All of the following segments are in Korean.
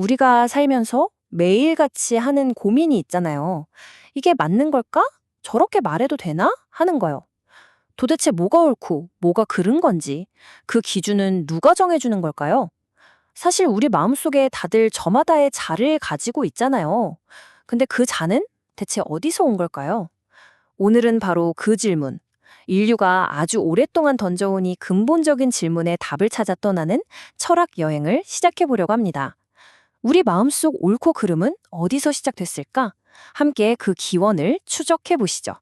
우리가 살면서 매일같이 하는 고민이 있잖아요. 이게 맞는 걸까? 저렇게 말해도 되나? 하는 거요. 도대체 뭐가 옳고 뭐가 그른 건지 그 기준은 누가 정해주는 걸까요? 사실 우리 마음속에 다들 저마다의 자를 가지고 있잖아요. 근데 그 자는 대체 어디서 온 걸까요? 오늘은 바로 그 질문. 인류가 아주 오랫동안 던져온 이 근본적인 질문에 답을 찾아 떠나는 철학 여행을 시작해 보려고 합니다. 우리 마음속 옳고 그름은 어디서 시작됐을까? 함께 그 기원을 추적해 보시죠.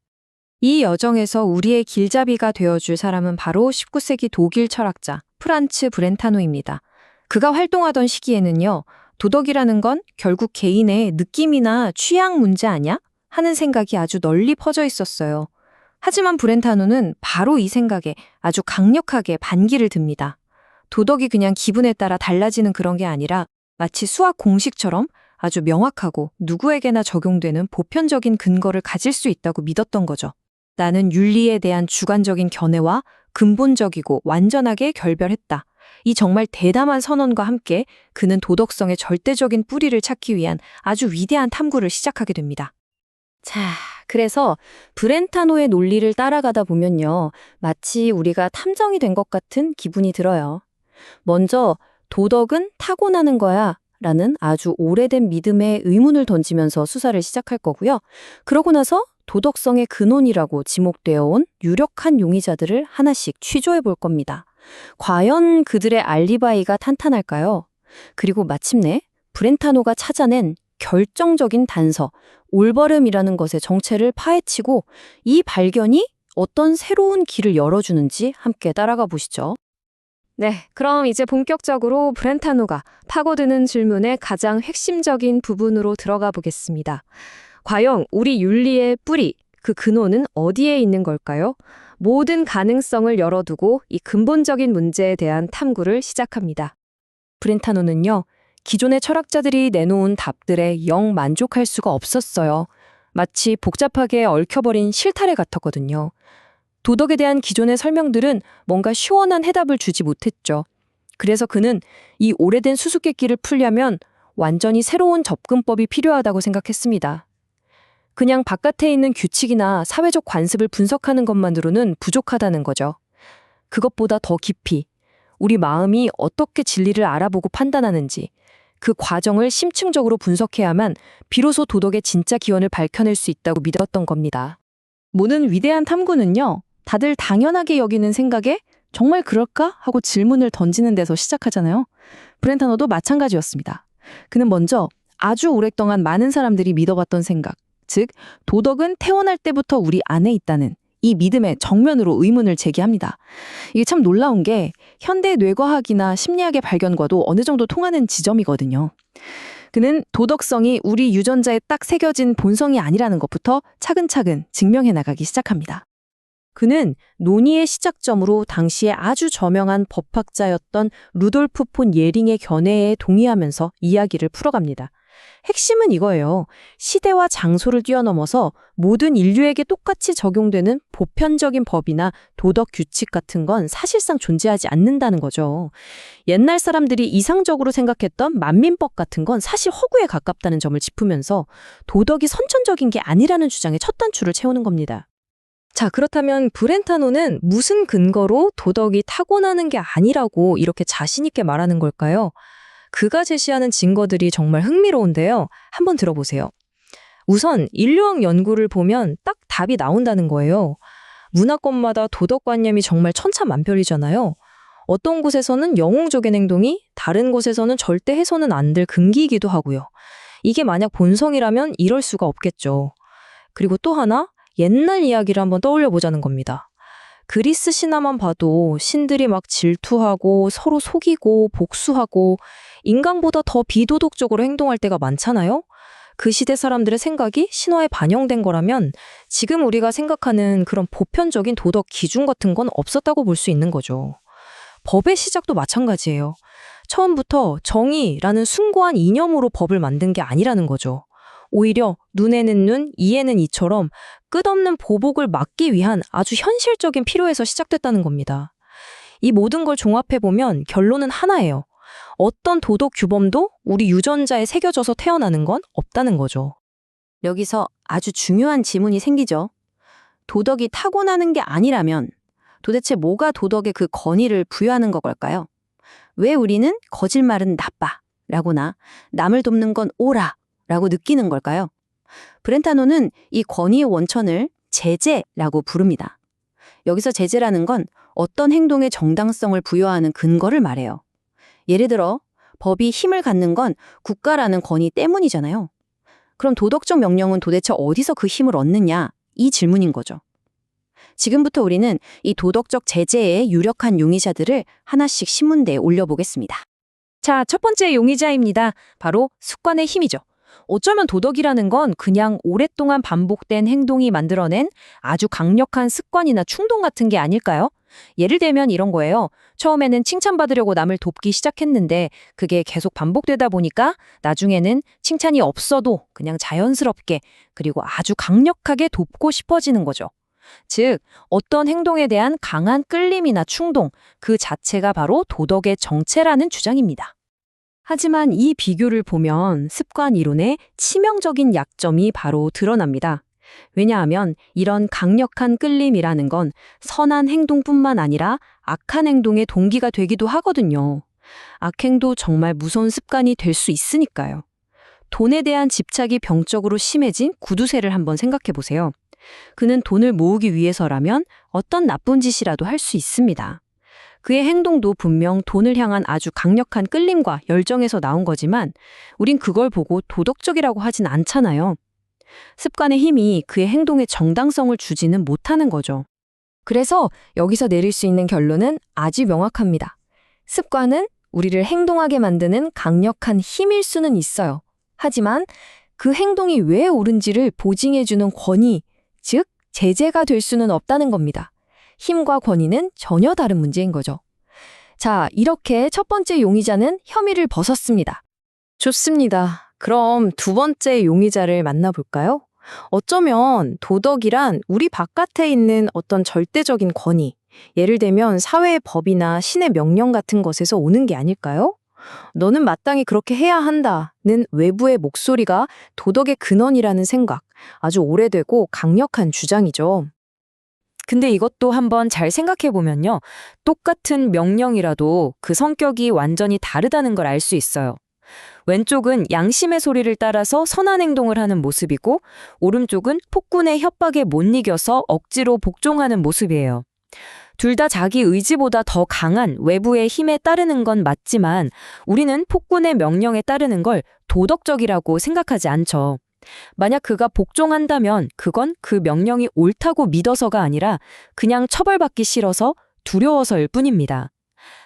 이 여정에서 우리의 길잡이가 되어줄 사람은 바로 19세기 독일 철학자 프란츠 브렌타노입니다. 그가 활동하던 시기에는요, 도덕이라는 건 결국 개인의 느낌이나 취향 문제 아냐? 하는 생각이 아주 널리 퍼져 있었어요. 하지만 브렌타노는 바로 이 생각에 아주 강력하게 반기를 듭니다. 도덕이 그냥 기분에 따라 달라지는 그런 게 아니라 마치 수학 공식처럼 아주 명확하고 누구에게나 적용되는 보편적인 근거를 가질 수 있다고 믿었던 거죠. 나는 윤리에 대한 주관적인 견해와 근본적이고 완전하게 결별했다. 이 정말 대담한 선언과 함께 그는 도덕성의 절대적인 뿌리를 찾기 위한 아주 위대한 탐구를 시작하게 됩니다. 자, 그래서 브렌타노의 논리를 따라가다 보면요, 마치 우리가 탐정이 된 것 같은 기분이 들어요. 먼저 도덕은 타고나는 거야 라는 아주 오래된 믿음의 의문을 던지면서 수사를 시작할 거고요. 그러고 나서 도덕성의 근원이라고 지목되어 온 유력한 용의자들을 하나씩 취조해 볼 겁니다. 과연 그들의 알리바이가 탄탄할까요? 그리고 마침내 브렌타노가 찾아낸 결정적인 단서, 올바름이라는 것의 정체를 파헤치고 이 발견이 어떤 새로운 길을 열어주는지 함께 따라가 보시죠. 네, 그럼 이제 본격적으로 브렌타노가 파고드는 질문의 가장 핵심적인 부분으로 들어가 보겠습니다. 과연 우리 윤리의 뿌리, 그 근원은 어디에 있는 걸까요? 모든 가능성을 열어두고 이 근본적인 문제에 대한 탐구를 시작합니다. 브렌타노는요, 기존의 철학자들이 내놓은 답들에 영 만족할 수가 없었어요. 마치 복잡하게 얽혀버린 실타래 같았거든요. 도덕에 대한 기존의 설명들은 뭔가 시원한 해답을 주지 못했죠. 그래서 그는 이 오래된 수수께끼를 풀려면 완전히 새로운 접근법이 필요하다고 생각했습니다. 그냥 바깥에 있는 규칙이나 사회적 관습을 분석하는 것만으로는 부족하다는 거죠. 그것보다 더 깊이 우리 마음이 어떻게 진리를 알아보고 판단하는지 그 과정을 심층적으로 분석해야만 비로소 도덕의 진짜 기원을 밝혀낼 수 있다고 믿었던 겁니다. 모든 위대한 탐구는요, 다들 당연하게 여기는 생각에 정말 그럴까? 하고 질문을 던지는 데서 시작하잖아요. 브렌타노도 마찬가지였습니다. 그는 먼저 아주 오랫동안 많은 사람들이 믿어봤던 생각, 즉 도덕은 태어날 때부터 우리 안에 있다는 이 믿음의 정면으로 의문을 제기합니다. 이게 참 놀라운 게 현대 뇌과학이나 심리학의 발견과도 어느 정도 통하는 지점이거든요. 그는 도덕성이 우리 유전자에 딱 새겨진 본성이 아니라는 것부터 차근차근 증명해 나가기 시작합니다. 그는 논의의 시작점으로 당시에 아주 저명한 법학자였던 루돌프 폰 예링의 견해에 동의하면서 이야기를 풀어갑니다. 핵심은 이거예요. 시대와 장소를 뛰어넘어서 모든 인류에게 똑같이 적용되는 보편적인 법이나 도덕 규칙 같은 건 사실상 존재하지 않는다는 거죠. 옛날 사람들이 이상적으로 생각했던 만민법 같은 건 사실 허구에 가깝다는 점을 짚으면서 도덕이 선천적인 게 아니라는 주장의 첫 단추를 채우는 겁니다. 자, 그렇다면 브렌타노는 무슨 근거로 도덕이 타고나는 게 아니라고 이렇게 자신 있게 말하는 걸까요? 그가 제시하는 증거들이 정말 흥미로운데요. 한번 들어보세요. 우선 인류학 연구를 보면 딱 답이 나온다는 거예요. 문화권마다 도덕관념이 정말 천차만별이잖아요. 어떤 곳에서는 영웅적인 행동이 다른 곳에서는 절대 해서는 안 될 금기이기도 하고요. 이게 만약 본성이라면 이럴 수가 없겠죠. 그리고 또 하나, 옛날 이야기를 한번 떠올려 보자는 겁니다. 그리스 신화만 봐도 신들이 막 질투하고 서로 속이고 복수하고 인간보다 더 비도덕적으로 행동할 때가 많잖아요? 그 시대 사람들의 생각이 신화에 반영된 거라면 지금 우리가 생각하는 그런 보편적인 도덕 기준 같은 건 없었다고 볼 수 있는 거죠. 법의 시작도 마찬가지예요. 처음부터 정의라는 숭고한 이념으로 법을 만든 게 아니라는 거죠. 오히려 눈에는 눈, 이에는 이처럼 끝없는 보복을 막기 위한 아주 현실적인 필요에서 시작됐다는 겁니다. 이 모든 걸 종합해보면 결론은 하나예요. 어떤 도덕 규범도 우리 유전자에 새겨져서 태어나는 건 없다는 거죠. 여기서 아주 중요한 지문이 생기죠. 도덕이 타고나는 게 아니라면 도대체 뭐가 도덕의 그 권위를 부여하는 걸까요? 왜 우리는 거짓말은 나빠 라고나 남을 돕는 건 옳아 라고 느끼는 걸까요? 브렌타노는 이 권위의 원천을 제재라고 부릅니다. 여기서 제재라는 건 어떤 행동의 정당성을 부여하는 근거를 말해요. 예를 들어 법이 힘을 갖는 건 국가라는 권위 때문이잖아요. 그럼 도덕적 명령은 도대체 어디서 그 힘을 얻느냐? 이 질문인 거죠. 지금부터 우리는 이 도덕적 제재의 유력한 용의자들을 하나씩 신문대에 올려보겠습니다. 자, 첫 번째 용의자입니다. 바로 습관의 힘이죠. 어쩌면 도덕이라는 건 그냥 오랫동안 반복된 행동이 만들어낸 아주 강력한 습관이나 충동 같은 게 아닐까요? 예를 들면 이런 거예요. 처음에는 칭찬받으려고 남을 돕기 시작했는데 그게 계속 반복되다 보니까 나중에는 칭찬이 없어도 그냥 자연스럽게 그리고 아주 강력하게 돕고 싶어지는 거죠. 즉, 어떤 행동에 대한 강한 끌림이나 충동, 그 자체가 바로 도덕의 정체라는 주장입니다. 하지만 이 비교를 보면 습관 이론의 치명적인 약점이 바로 드러납니다. 왜냐하면 이런 강력한 끌림이라는 건 선한 행동뿐만 아니라 악한 행동의 동기가 되기도 하거든요. 악행도 정말 무서운 습관이 될 수 있으니까요. 돈에 대한 집착이 병적으로 심해진 구두쇠를 한번 생각해 보세요. 그는 돈을 모으기 위해서라면 어떤 나쁜 짓이라도 할 수 있습니다. 그의 행동도 분명 돈을 향한 아주 강력한 끌림과 열정에서 나온 거지만 우린 그걸 보고 도덕적이라고 하진 않잖아요. 습관의 힘이 그의 행동에 정당성을 주지는 못하는 거죠. 그래서 여기서 내릴 수 있는 결론은 아주 명확합니다. 습관은 우리를 행동하게 만드는 강력한 힘일 수는 있어요. 하지만 그 행동이 왜 옳은지를 보증해주는 권위, 즉 제재가 될 수는 없다는 겁니다. 힘과 권위는 전혀 다른 문제인 거죠. 자, 이렇게 첫 번째 용의자는 혐의를 벗었습니다. 좋습니다. 그럼 두 번째 용의자를 만나볼까요? 어쩌면 도덕이란 우리 바깥에 있는 어떤 절대적인 권위, 예를 들면 사회의 법이나 신의 명령 같은 것에서 오는 게 아닐까요? 너는 마땅히 그렇게 해야 한다는 외부의 목소리가 도덕의 근원이라는 생각, 아주 오래되고 강력한 주장이죠. 근데 이것도 한번 잘 생각해보면요. 똑같은 명령이라도 그 성격이 완전히 다르다는 걸 알 수 있어요. 왼쪽은 양심의 소리를 따라서 선한 행동을 하는 모습이고 오른쪽은 폭군의 협박에 못 이겨서 억지로 복종하는 모습이에요. 둘 다 자기 의지보다 더 강한 외부의 힘에 따르는 건 맞지만 우리는 폭군의 명령에 따르는 걸 도덕적이라고 생각하지 않죠. 만약 그가 복종한다면 그건 그 명령이 옳다고 믿어서가 아니라 그냥 처벌받기 싫어서 두려워서일 뿐입니다.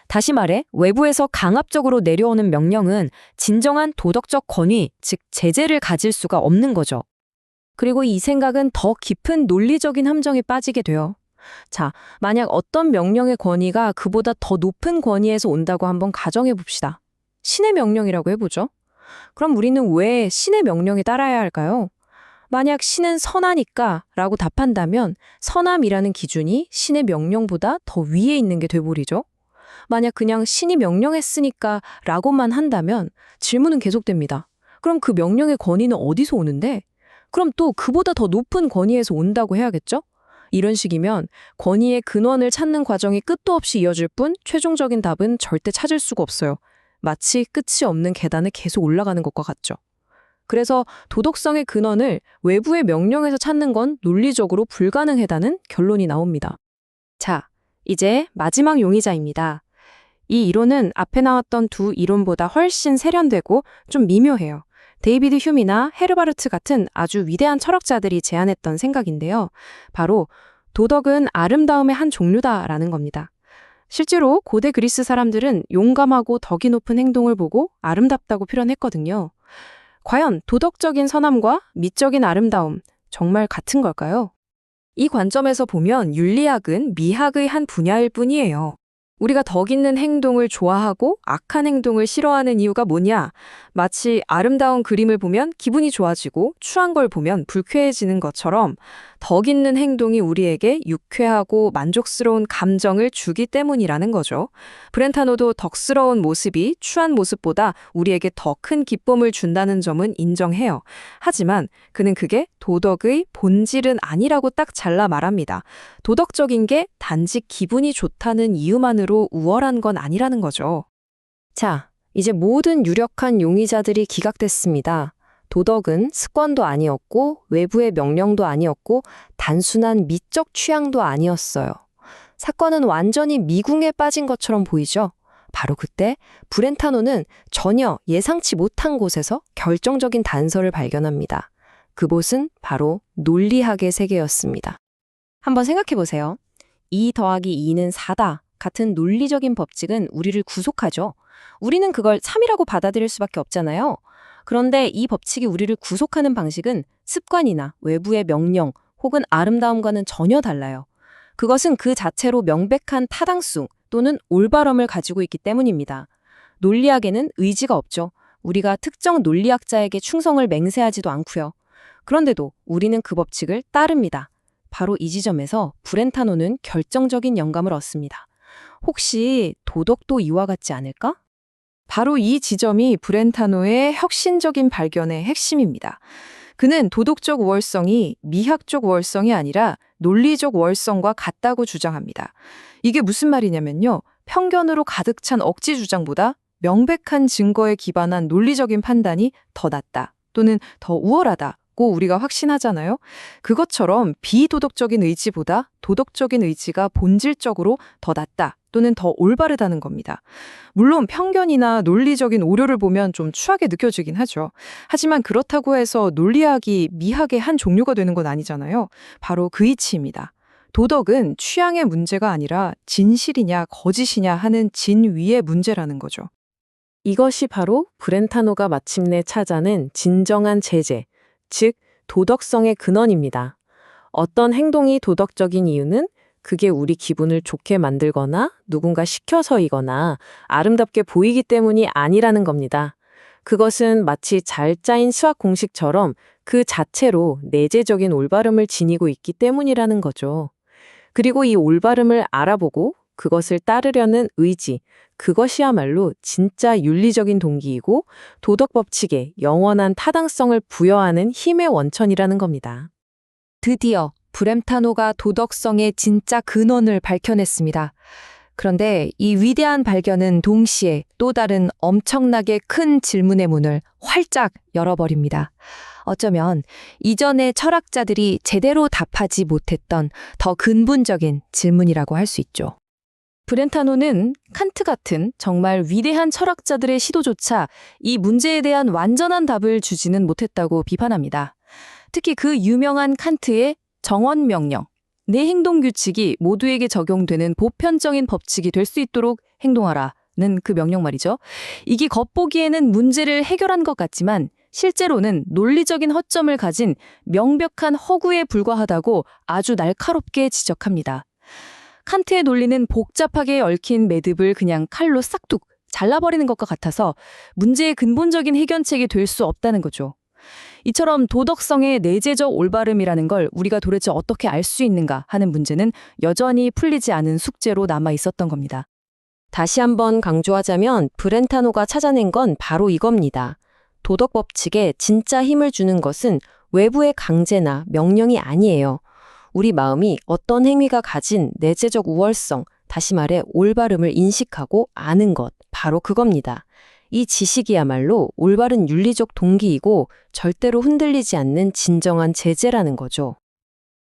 다시 말해 외부에서 강압적으로 내려오는 명령은 진정한 도덕적 권위, 즉 제재를 가질 수가 없는 거죠. 그리고 이 생각은 더 깊은 논리적인 함정에 빠지게 돼요. 자, 만약 어떤 명령의 권위가 그보다 더 높은 권위에서 온다고 한번 가정해 봅시다. 신의 명령이라고 해보죠. 그럼 우리는 왜 신의 명령에 따라야 할까요? 만약 신은 선하니까 라고 답한다면 선함이라는 기준이 신의 명령보다 더 위에 있는 게 돼버리죠. 만약 그냥 신이 명령했으니까 라고만 한다면 질문은 계속됩니다. 그럼 그 명령의 권위는 어디서 오는데? 그럼 또 그보다 더 높은 권위에서 온다고 해야겠죠? 이런 식이면 권위의 근원을 찾는 과정이 끝도 없이 이어질 뿐 최종적인 답은 절대 찾을 수가 없어요. 마치 끝이 없는 계단을 계속 올라가는 것과 같죠. 그래서 도덕성의 근원을 외부의 명령에서 찾는 건 논리적으로 불가능하다는 결론이 나옵니다. 자, 이제 마지막 용의자입니다. 이 이론은 앞에 나왔던 두 이론보다 훨씬 세련되고 좀 미묘해요. 데이비드 휴미나 헤르바르트 같은 아주 위대한 철학자들이 제안했던 생각인데요. 바로 도덕은 아름다움의 한 종류다라는 겁니다. 실제로 고대 그리스 사람들은 용감하고 덕이 높은 행동을 보고 아름답다고 표현했거든요. 과연 도덕적인 선함과 미적인 아름다움, 정말 같은 걸까요? 이 관점에서 보면 윤리학은 미학의 한 분야일 뿐이에요. 우리가 덕 있는 행동을 좋아하고 악한 행동을 싫어하는 이유가 뭐냐? 마치 아름다운 그림을 보면 기분이 좋아지고 추한 걸 보면 불쾌해지는 것처럼 덕 있는 행동이 우리에게 유쾌하고 만족스러운 감정을 주기 때문이라는 거죠. 브렌타노도 덕스러운 모습이 추한 모습보다 우리에게 더 큰 기쁨을 준다는 점은 인정해요. 하지만 그는 그게 도덕의 본질은 아니라고 딱 잘라 말합니다. 도덕적인 게 단지 기분이 좋다는 이유만으로 우월한 건 아니라는 거죠. 자, 이제 모든 유력한 용의자들이 기각됐습니다. 도덕은 습관도 아니었고 외부의 명령도 아니었고 단순한 미적 취향도 아니었어요. 사건은 완전히 미궁에 빠진 것처럼 보이죠? 바로 그때 브렌타노는 전혀 예상치 못한 곳에서 결정적인 단서를 발견합니다. 그곳은 바로 논리학의 세계였습니다. 한번 생각해 보세요. 2 더하기 2는 4다 같은 논리적인 법칙은 우리를 구속하죠. 우리는 그걸 3이라고 받아들일 수밖에 없잖아요. 그런데 이 법칙이 우리를 구속하는 방식은 습관이나 외부의 명령 혹은 아름다움과는 전혀 달라요. 그것은 그 자체로 명백한 타당성 또는 올바름을 가지고 있기 때문입니다. 논리학에는 의지가 없죠. 우리가 특정 논리학자에게 충성을 맹세하지도 않고요. 그런데도 우리는 그 법칙을 따릅니다. 바로 이 지점에서 브렌타노는 결정적인 영감을 얻습니다. 혹시 도덕도 이와 같지 않을까? 바로 이 지점이 브렌타노의 혁신적인 발견의 핵심입니다. 그는 도덕적 우월성이 미학적 우월성이 아니라 논리적 우월성과 같다고 주장합니다. 이게 무슨 말이냐면요. 편견으로 가득 찬 억지 주장보다 명백한 증거에 기반한 논리적인 판단이 더 낫다 또는 더 우월하다고 우리가 확신하잖아요. 그것처럼 비도덕적인 의지보다 도덕적인 의지가 본질적으로 더 낫다 또는 더 올바르다는 겁니다. 물론 편견이나 논리적인 오류를 보면 좀 추하게 느껴지긴 하죠. 하지만 그렇다고 해서 논리학이 미학의 한 종류가 되는 건 아니잖아요. 바로 그 이치입니다. 도덕은 취향의 문제가 아니라 진실이냐 거짓이냐 하는 진위의 문제라는 거죠. 이것이 바로 브렌타노가 마침내 찾아낸 진정한 제재, 즉 도덕성의 근원입니다. 어떤 행동이 도덕적인 이유는 그게 우리 기분을 좋게 만들거나 누군가 시켜서이거나 아름답게 보이기 때문이 아니라는 겁니다. 그것은 마치 잘 짜인 수학 공식처럼 그 자체로 내재적인 올바름을 지니고 있기 때문이라는 거죠. 그리고 이 올바름을 알아보고 그것을 따르려는 의지, 그것이야말로 진짜 윤리적인 동기이고 도덕 법칙에 영원한 타당성을 부여하는 힘의 원천이라는 겁니다. 드디어 브렌타노가 도덕성의 진짜 근원을 밝혀냈습니다. 그런데 이 위대한 발견은 동시에 또 다른 엄청나게 큰 질문의 문을 활짝 열어버립니다. 어쩌면 이전의 철학자들이 제대로 답하지 못했던 더 근본적인 질문이라고 할 수 있죠. 브렌타노는 칸트 같은 정말 위대한 철학자들의 시도조차 이 문제에 대한 완전한 답을 주지는 못했다고 비판합니다. 특히 그 유명한 칸트의 정언명령, 내 행동 규칙이 모두에게 적용되는 보편적인 법칙이 될 수 있도록 행동하라는 그 명령 말이죠. 이게 겉보기에는 문제를 해결한 것 같지만 실제로는 논리적인 허점을 가진 명백한 허구에 불과하다고 아주 날카롭게 지적합니다. 칸트의 논리는 복잡하게 얽힌 매듭을 그냥 칼로 싹둑 잘라버리는 것과 같아서 문제의 근본적인 해결책이 될 수 없다는 거죠. 이처럼 도덕성의 내재적 올바름이라는 걸 우리가 도대체 어떻게 알 수 있는가 하는 문제는 여전히 풀리지 않은 숙제로 남아 있었던 겁니다. 다시 한번 강조하자면 브렌타노가 찾아낸 건 바로 이겁니다. 도덕 법칙에 진짜 힘을 주는 것은 외부의 강제나 명령이 아니에요. 우리 마음이 어떤 행위가 가진 내재적 우월성, 다시 말해 올바름을 인식하고 아는 것, 바로 그겁니다. 이 지식이야말로 올바른 윤리적 동기이고 절대로 흔들리지 않는 진정한 제재라는 거죠.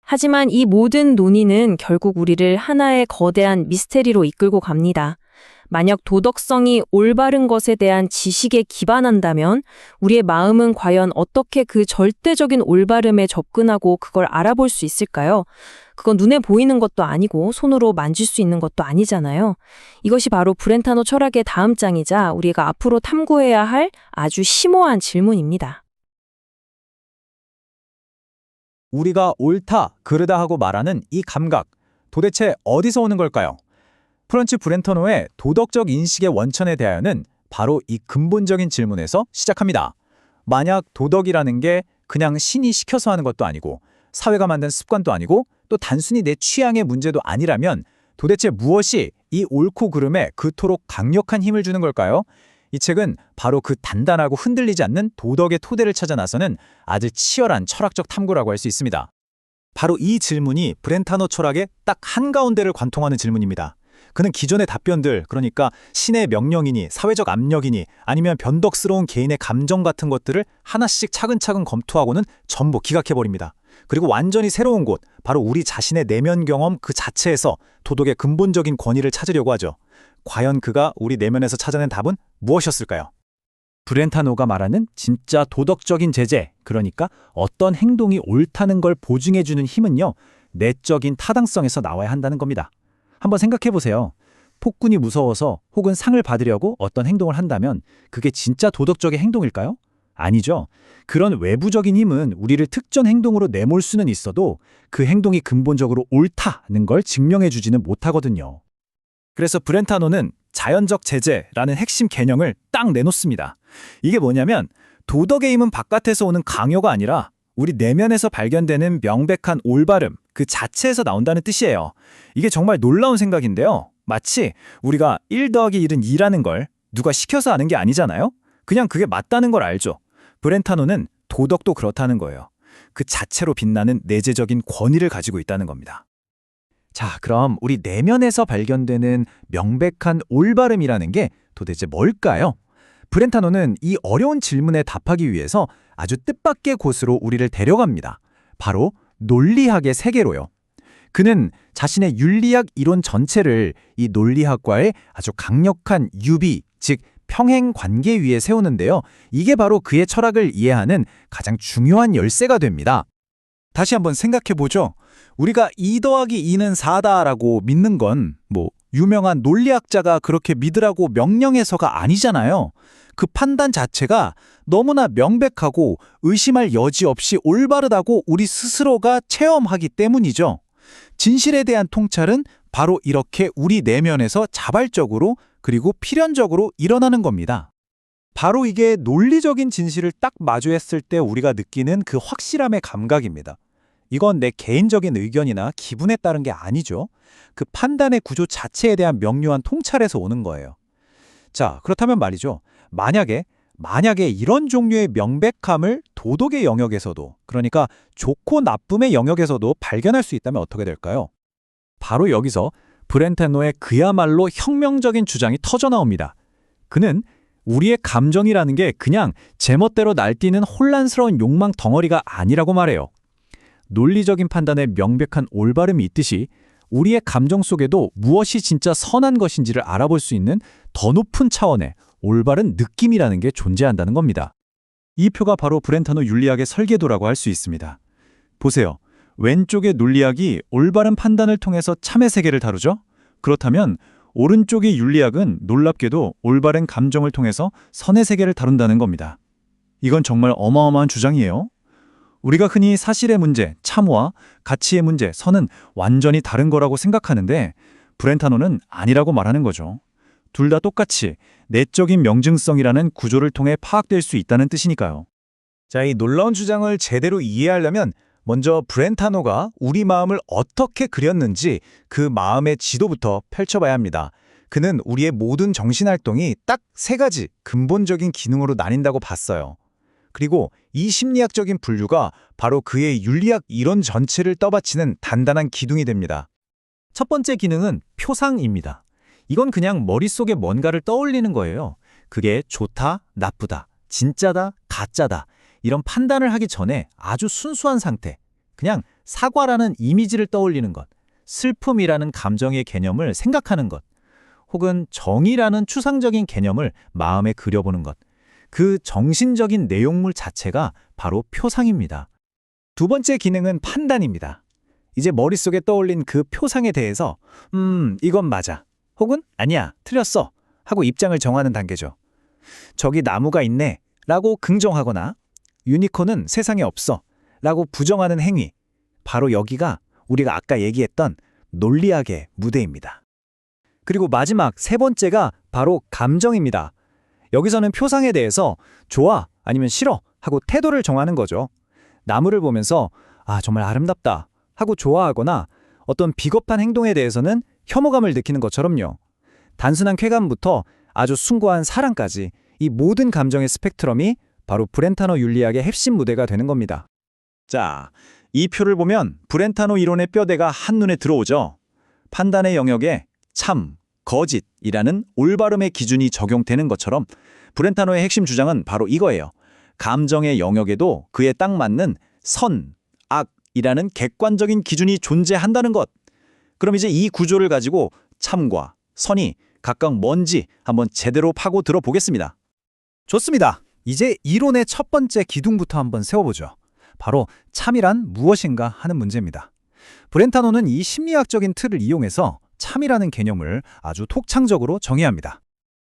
하지만 이 모든 논의는 결국 우리를 하나의 거대한 미스테리로 이끌고 갑니다. 만약 도덕성이 올바른 것에 대한 지식에 기반한다면 우리의 마음은 과연 어떻게 그 절대적인 올바름에 접근하고 그걸 알아볼 수 있을까요? 그건 눈에 보이는 것도 아니고 손으로 만질 수 있는 것도 아니잖아요. 이것이 바로 브렌타노 철학의 다음 장이자 우리가 앞으로 탐구해야 할 아주 심오한 질문입니다. 우리가 옳다, 그르다 하고 말하는 이 감각, 도대체 어디서 오는 걸까요? 프런츠 브렌터노의 도덕적 인식의 원천에 대하여는 바로 이 근본적인 질문에서 시작합니다. 만약 도덕이라는 게 그냥 신이 시켜서 하는 것도 아니고 사회가 만든 습관도 아니고 또 단순히 내 취향의 문제도 아니라면 도대체 무엇이 이 옳고 그름에 그토록 강력한 힘을 주는 걸까요? 이 책은 바로 그 단단하고 흔들리지 않는 도덕의 토대를 찾아 나서는 아주 치열한 철학적 탐구라고 할 수 있습니다. 바로 이 질문이 브렌타노 철학의 딱 한가운데를 관통하는 질문입니다. 그는 기존의 답변들, 그러니까 신의 명령이니 사회적 압력이니 아니면 변덕스러운 개인의 감정 같은 것들을 하나씩 차근차근 검토하고는 전부 기각해버립니다. 그리고 완전히 새로운 곳, 바로 우리 자신의 내면 경험 그 자체에서 도덕의 근본적인 권위를 찾으려고 하죠. 과연 그가 우리 내면에서 찾아낸 답은 무엇이었을까요? 브렌타노가 말하는 진짜 도덕적인 제재, 그러니까 어떤 행동이 옳다는 걸 보증해주는 힘은요, 내적인 타당성에서 나와야 한다는 겁니다. 한번 생각해 보세요. 폭군이 무서워서 혹은 상을 받으려고 어떤 행동을 한다면 그게 진짜 도덕적인 행동일까요? 아니죠. 그런 외부적인 힘은 우리를 특정 행동으로 내몰 수는 있어도 그 행동이 근본적으로 옳다는 걸 증명해 주지는 못하거든요. 그래서 브렌타노는 자연적 제재라는 핵심 개념을 딱 내놓습니다. 이게 뭐냐면 도덕의 힘은 바깥에서 오는 강요가 아니라 우리 내면에서 발견되는 명백한 올바름 그 자체에서 나온다는 뜻이에요. 이게 정말 놀라운 생각인데요. 마치 우리가 1 더하기 1은 2라는 걸 누가 시켜서 하는 게 아니잖아요. 그냥 그게 맞다는 걸 알죠. 브렌타노는 도덕도 그렇다는 거예요. 그 자체로 빛나는 내재적인 권위를 가지고 있다는 겁니다. 자, 그럼 우리 내면에서 발견되는 명백한 올바름이라는 게 도대체 뭘까요? 브렌타노는 이 어려운 질문에 답하기 위해서 아주 뜻밖의 곳으로 우리를 데려갑니다. 바로 논리학의 세계로요. 그는 자신의 윤리학 이론 전체를 이 논리학과의 아주 강력한 유비, 즉 평행 관계 위에 세우는데요. 이게 바로 그의 철학을 이해하는 가장 중요한 열쇠가 됩니다. 다시 한번 생각해보죠. 우리가 2 더하기 2는 4다라고 믿는 건 유명한 논리학자가 그렇게 믿으라고 명령해서가 아니잖아요. 그 판단 자체가 너무나 명백하고 의심할 여지 없이 올바르다고 우리 스스로가 체험하기 때문이죠. 진실에 대한 통찰은 바로 이렇게 우리 내면에서 자발적으로 그리고 필연적으로 일어나는 겁니다. 바로 이게 논리적인 진실을 딱 마주했을 때 우리가 느끼는 그 확실함의 감각입니다. 이건 내 개인적인 의견이나 기분에 따른 게 아니죠. 그 판단의 구조 자체에 대한 명료한 통찰에서 오는 거예요. 자, 그렇다면 말이죠. 만약에 이런 종류의 명백함을 도덕의 영역에서도, 그러니까 좋고 나쁨의 영역에서도 발견할 수 있다면 어떻게 될까요? 바로 여기서 브렌타노의 그야말로 혁명적인 주장이 터져나옵니다. 그는 우리의 감정이라는 게 그냥 제멋대로 날뛰는 혼란스러운 욕망 덩어리가 아니라고 말해요. 논리적인 판단에 명백한 올바름이 있듯이 우리의 감정 속에도 무엇이 진짜 선한 것인지를 알아볼 수 있는 더 높은 차원의 올바른 느낌이라는 게 존재한다는 겁니다. 이 표가 바로 브렌타노 윤리학의 설계도라고 할 수 있습니다. 보세요. 왼쪽의 논리학이 올바른 판단을 통해서 참의 세계를 다루죠? 그렇다면 오른쪽의 윤리학은 놀랍게도 올바른 감정을 통해서 선의 세계를 다룬다는 겁니다. 이건 정말 어마어마한 주장이에요. 우리가 흔히 사실의 문제, 참과 가치의 문제, 선은 완전히 다른 거라고 생각하는데 브렌타노는 아니라고 말하는 거죠. 둘 다 똑같이 내적인 명증성이라는 구조를 통해 파악될 수 있다는 뜻이니까요. 자, 이 놀라운 주장을 제대로 이해하려면 먼저 브렌타노가 우리 마음을 어떻게 그렸는지 그 마음의 지도부터 펼쳐봐야 합니다. 그는 우리의 모든 정신활동이 딱 3가지 근본적인 기능으로 나뉜다고 봤어요. 그리고 이 심리학적인 분류가 바로 그의 윤리학 이론 전체를 떠받치는 단단한 기둥이 됩니다. 첫 번째 기능은 표상입니다. 이건 그냥 머릿속에 뭔가를 떠올리는 거예요. 그게 좋다, 나쁘다, 진짜다, 가짜다 이런 판단을 하기 전에 아주 순수한 상태, 그냥 사과라는 이미지를 떠올리는 것, 슬픔이라는 감정의 개념을 생각하는 것, 혹은 정의라는 추상적인 개념을 마음에 그려보는 것, 그 정신적인 내용물 자체가 바로 표상입니다. 두 번째 기능은 판단입니다. 이제 머릿속에 떠올린 그 표상에 대해서 이건 맞아, 혹은 아니야, 틀렸어 하고 입장을 정하는 단계죠. 저기 나무가 있네 라고 긍정하거나 유니콘은 세상에 없어 라고 부정하는 행위, 바로 여기가 우리가 아까 얘기했던 논리학의 무대입니다. 그리고 마지막 세 번째가 바로 감정입니다. 여기서는 표상에 대해서 좋아 아니면 싫어 하고 태도를 정하는 거죠. 나무를 보면서 아, 정말 아름답다 하고 좋아하거나 어떤 비겁한 행동에 대해서는 혐오감을 느끼는 것처럼요. 단순한 쾌감부터 아주 숭고한 사랑까지 이 모든 감정의 스펙트럼이 바로 브렌타노 윤리학의 핵심 무대가 되는 겁니다. 자, 이 표를 보면 브렌타노 이론의 뼈대가 한눈에 들어오죠. 판단의 영역에 참, 거짓이라는 올바름의 기준이 적용되는 것처럼 브렌타노의 핵심 주장은 바로 이거예요. 감정의 영역에도 그에 딱 맞는 선, 악이라는 객관적인 기준이 존재한다는 것. 그럼 이제 이 구조를 가지고 참과 선이 각각 뭔지 한번 제대로 파고 들어보겠습니다. 좋습니다. 이제 이론의 첫 번째 기둥부터 한번 세워보죠. 바로 참이란 무엇인가 하는 문제입니다. 브렌타노는 이 심리학적인 틀을 이용해서 참이라는 개념을 아주 독창적으로 정의합니다.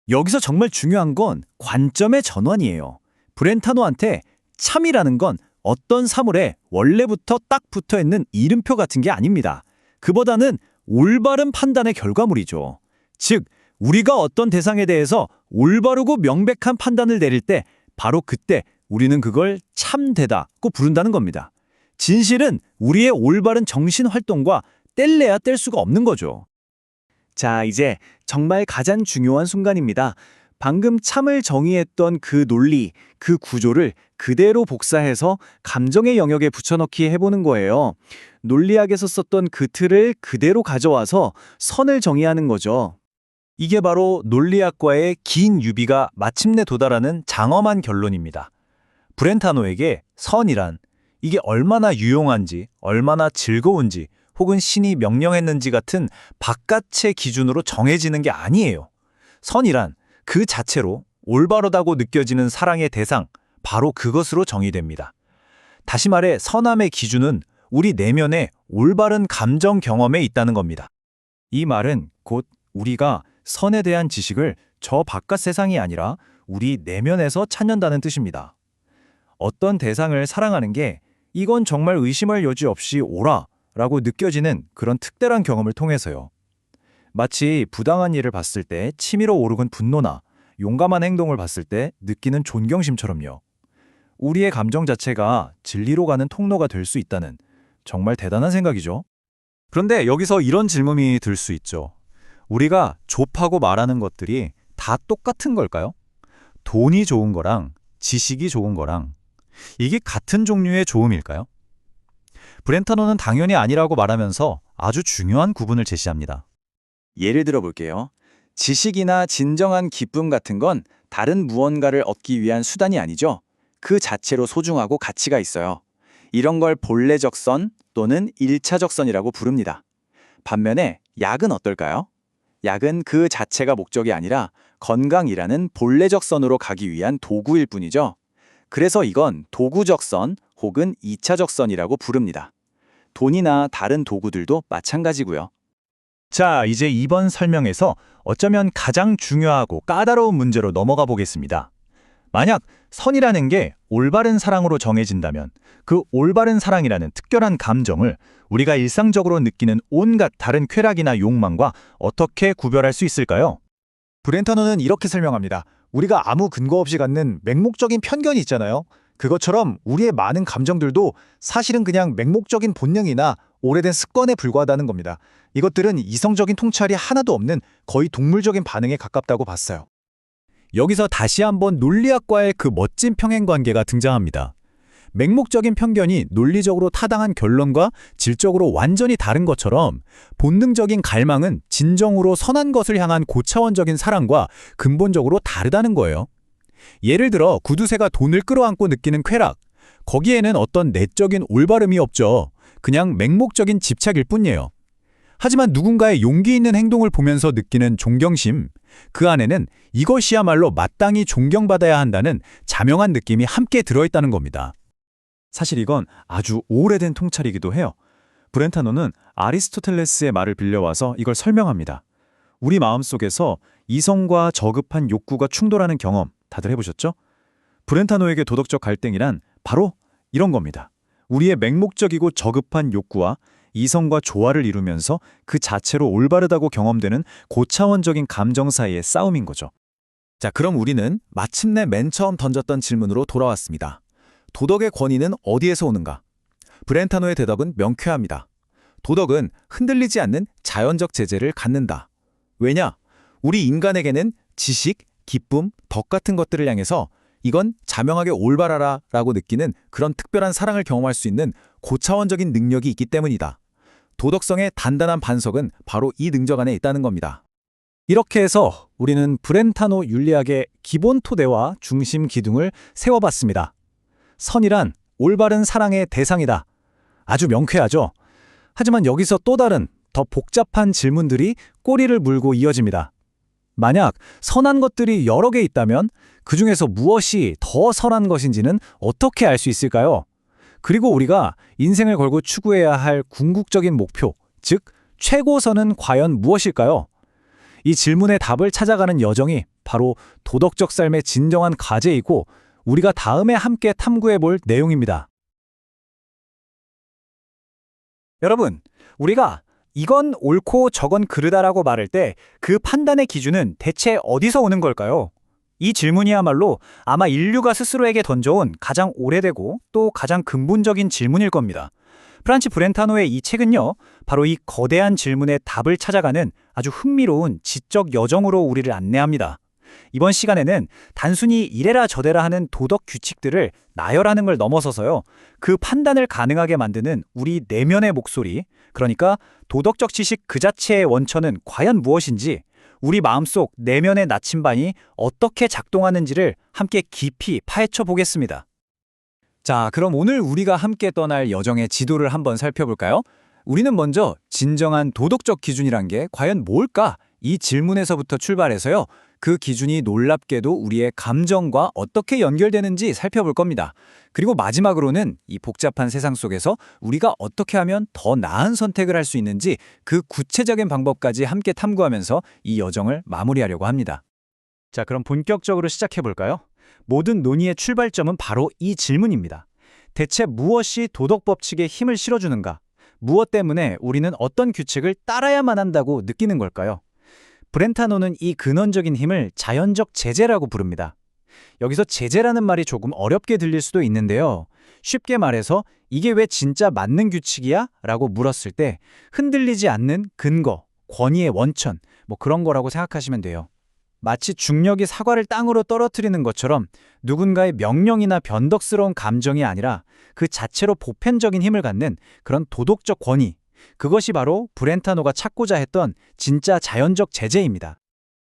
여기서 정말 중요한 건 관점의 전환이에요. 브렌타노한테 참이라는 건 어떤 사물에 원래부터 딱 붙어있는 이름표 같은 게 아닙니다. 그보다는 올바른 판단의 결과물이죠. 즉, 우리가 어떤 대상에 대해서 올바르고 명백한 판단을 내릴 때 바로 그때 우리는 그걸 참되다고 부른다는 겁니다. 진실은 우리의 올바른 정신활동과 뗄래야 뗄 수가 없는 거죠. 자, 이제 정말 가장 중요한 순간입니다. 방금 참을 정의했던 그 논리, 그 구조를 그대로 복사해서 감정의 영역에 붙여넣기 해보는 거예요. 논리학에서 썼던 그 틀을 그대로 가져와서 선을 정의하는 거죠. 이게 바로 논리학과의 긴 유비가 마침내 도달하는 장엄한 결론입니다. 브렌타노에게 선이란 이게 얼마나 유용한지, 얼마나 즐거운지, 혹은 신이 명령했는지 같은 바깥의 기준으로 정해지는 게 아니에요. 선이란 그 자체로 올바르다고 느껴지는 사랑의 대상, 바로 그것으로 정의됩니다. 다시 말해 선함의 기준은 우리 내면의 올바른 감정 경험에 있다는 겁니다. 이 말은 곧 우리가 선에 대한 지식을 저 바깥 세상이 아니라 우리 내면에서 찾는다는 뜻입니다. 어떤 대상을 사랑하는 게 이건 정말 의심할 여지 없이 옳아 라고 느껴지는 그런 특별한 경험을 통해서요. 마치 부당한 일을 봤을 때 치밀어 오르는 분노나 용감한 행동을 봤을 때 느끼는 존경심처럼요. 우리의 감정 자체가 진리로 가는 통로가 될 수 있다는 정말 대단한 생각이죠. 그런데 여기서 이런 질문이 들 수 있죠. 우리가 좁하고 말하는 것들이 다 똑같은 걸까요? 돈이 좋은 거랑 지식이 좋은 거랑 이게 같은 종류의 좋음일까요? 브렌타노는 당연히 아니라고 말하면서 아주 중요한 구분을 제시합니다. 예를 들어 볼게요. 지식이나 진정한 기쁨 같은 건 다른 무언가를 얻기 위한 수단이 아니죠. 그 자체로 소중하고 가치가 있어요. 이런 걸 본래적 선 또는 일차적 선이라고 부릅니다. 반면에 약은 어떨까요? 약은 그 자체가 목적이 아니라 건강이라는 본래적 선으로 가기 위한 도구일 뿐이죠. 그래서 이건 도구적 선 혹은 2차적 선이라고 부릅니다. 돈이나 다른 도구들도 마찬가지고요. 자, 이제 이번 설명에서 어쩌면 가장 중요하고 까다로운 문제로 넘어가 보겠습니다. 만약 선이라는 게 올바른 사랑으로 정해진다면 그 올바른 사랑이라는 특별한 감정을 우리가 일상적으로 느끼는 온갖 다른 쾌락이나 욕망과 어떻게 구별할 수 있을까요? 브렌타노는 이렇게 설명합니다. 우리가 아무 근거 없이 갖는 맹목적인 편견이 있잖아요. 그것처럼 우리의 많은 감정들도 사실은 그냥 맹목적인 본능이나 오래된 습관에 불과하다는 겁니다. 이것들은 이성적인 통찰이 하나도 없는 거의 동물적인 반응에 가깝다고 봤어요. 여기서 다시 한번 논리학과의 그 멋진 평행관계가 등장합니다. 맹목적인 편견이 논리적으로 타당한 결론과 질적으로 완전히 다른 것처럼 본능적인 갈망은 진정으로 선한 것을 향한 고차원적인 사랑과 근본적으로 다르다는 거예요. 예를 들어 구두쇠가 돈을 끌어안고 느끼는 쾌락, 거기에는 어떤 내적인 올바름이 없죠. 그냥 맹목적인 집착일 뿐이에요. 하지만 누군가의 용기 있는 행동을 보면서 느끼는 존경심, 그 안에는 이것이야말로 마땅히 존경받아야 한다는 자명한 느낌이 함께 들어있다는 겁니다. 사실 이건 아주 오래된 통찰이기도 해요. 브렌타노는 아리스토텔레스의 말을 빌려와서 이걸 설명합니다. 우리 마음속에서 이성과 저급한 욕구가 충돌하는 경험 다들 해보셨죠? 브렌타노에게 도덕적 갈등이란 바로 이런 겁니다. 우리의 맹목적이고 저급한 욕구와 이성과 조화를 이루면서 그 자체로 올바르다고 경험되는 고차원적인 감정 사이의 싸움인 거죠. 자, 그럼 우리는 마침내 맨 처음 던졌던 질문으로 돌아왔습니다. 도덕의 권위는 어디에서 오는가? 브렌타노의 대답은 명쾌합니다. 도덕은 흔들리지 않는 자연적 제재를 갖는다. 왜냐? 우리 인간에게는 지식, 기쁨, 덕 같은 것들을 향해서 이건 자명하게 올바라라 라고 느끼는 그런 특별한 사랑을 경험할 수 있는 고차원적인 능력이 있기 때문이다. 도덕성의 단단한 반석은 바로 이 능력 안에 있다는 겁니다. 이렇게 해서 우리는 브렌타노 윤리학의 기본 토대와 중심 기둥을 세워봤습니다. 선이란 올바른 사랑의 대상이다. 아주 명쾌하죠? 하지만 여기서 또 다른 더 복잡한 질문들이 꼬리를 물고 이어집니다. 만약 선한 것들이 여러 개 있다면 그 중에서 무엇이 더 선한 것인지는 어떻게 알 수 있을까요? 그리고 우리가 인생을 걸고 추구해야 할 궁극적인 목표, 즉 최고선은 과연 무엇일까요? 이 질문의 답을 찾아가는 여정이 바로 도덕적 삶의 진정한 과제이고 우리가 다음에 함께 탐구해 볼 내용입니다. 여러분, 우리가 이건 옳고 저건 그르다라고 말할 때 그 판단의 기준은 대체 어디서 오는 걸까요? 이 질문이야말로 아마 인류가 스스로에게 던져온 가장 오래되고 또 가장 근본적인 질문일 겁니다. 프란치 브렌타노의 이 책은요, 바로 이 거대한 질문의 답을 찾아가는 아주 흥미로운 지적 여정으로 우리를 안내합니다. 이번 시간에는 단순히 이래라 저래라 하는 도덕 규칙들을 나열하는 걸 넘어서서요, 그 판단을 가능하게 만드는 우리 내면의 목소리, 그러니까 도덕적 지식 그 자체의 원천은 과연 무엇인지, 우리 마음속 내면의 나침반이 어떻게 작동하는지를 함께 깊이 파헤쳐 보겠습니다. 자, 그럼 오늘 우리가 함께 떠날 여정의 지도를 한번 살펴볼까요? 우리는 먼저 진정한 도덕적 기준이란 게 과연 뭘까? 이 질문에서부터 출발해서요, 그 기준이 놀랍게도 우리의 감정과 어떻게 연결되는지 살펴볼 겁니다. 그리고 마지막으로는 이 복잡한 세상 속에서 우리가 어떻게 하면 더 나은 선택을 할 수 있는지 그 구체적인 방법까지 함께 탐구하면서 이 여정을 마무리하려고 합니다. 자, 그럼 본격적으로 시작해 볼까요? 모든 논의의 출발점은 바로 이 질문입니다. 대체 무엇이 도덕 법칙에 힘을 실어주는가? 무엇 때문에 우리는 어떤 규칙을 따라야만 한다고 느끼는 걸까요? 브렌타노는 이 근원적인 힘을 자연적 제재라고 부릅니다. 여기서 제재라는 말이 조금 어렵게 들릴 수도 있는데요. 쉽게 말해서 이게 왜 진짜 맞는 규칙이야? 라고 물었을 때 흔들리지 않는 근거, 권위의 원천, 그런 거라고 생각하시면 돼요. 마치 중력이 사과를 땅으로 떨어뜨리는 것처럼 누군가의 명령이나 변덕스러운 감정이 아니라 그 자체로 보편적인 힘을 갖는 그런 도덕적 권위, 그것이 바로 브렌타노가 찾고자 했던 진짜 자연적 제재입니다.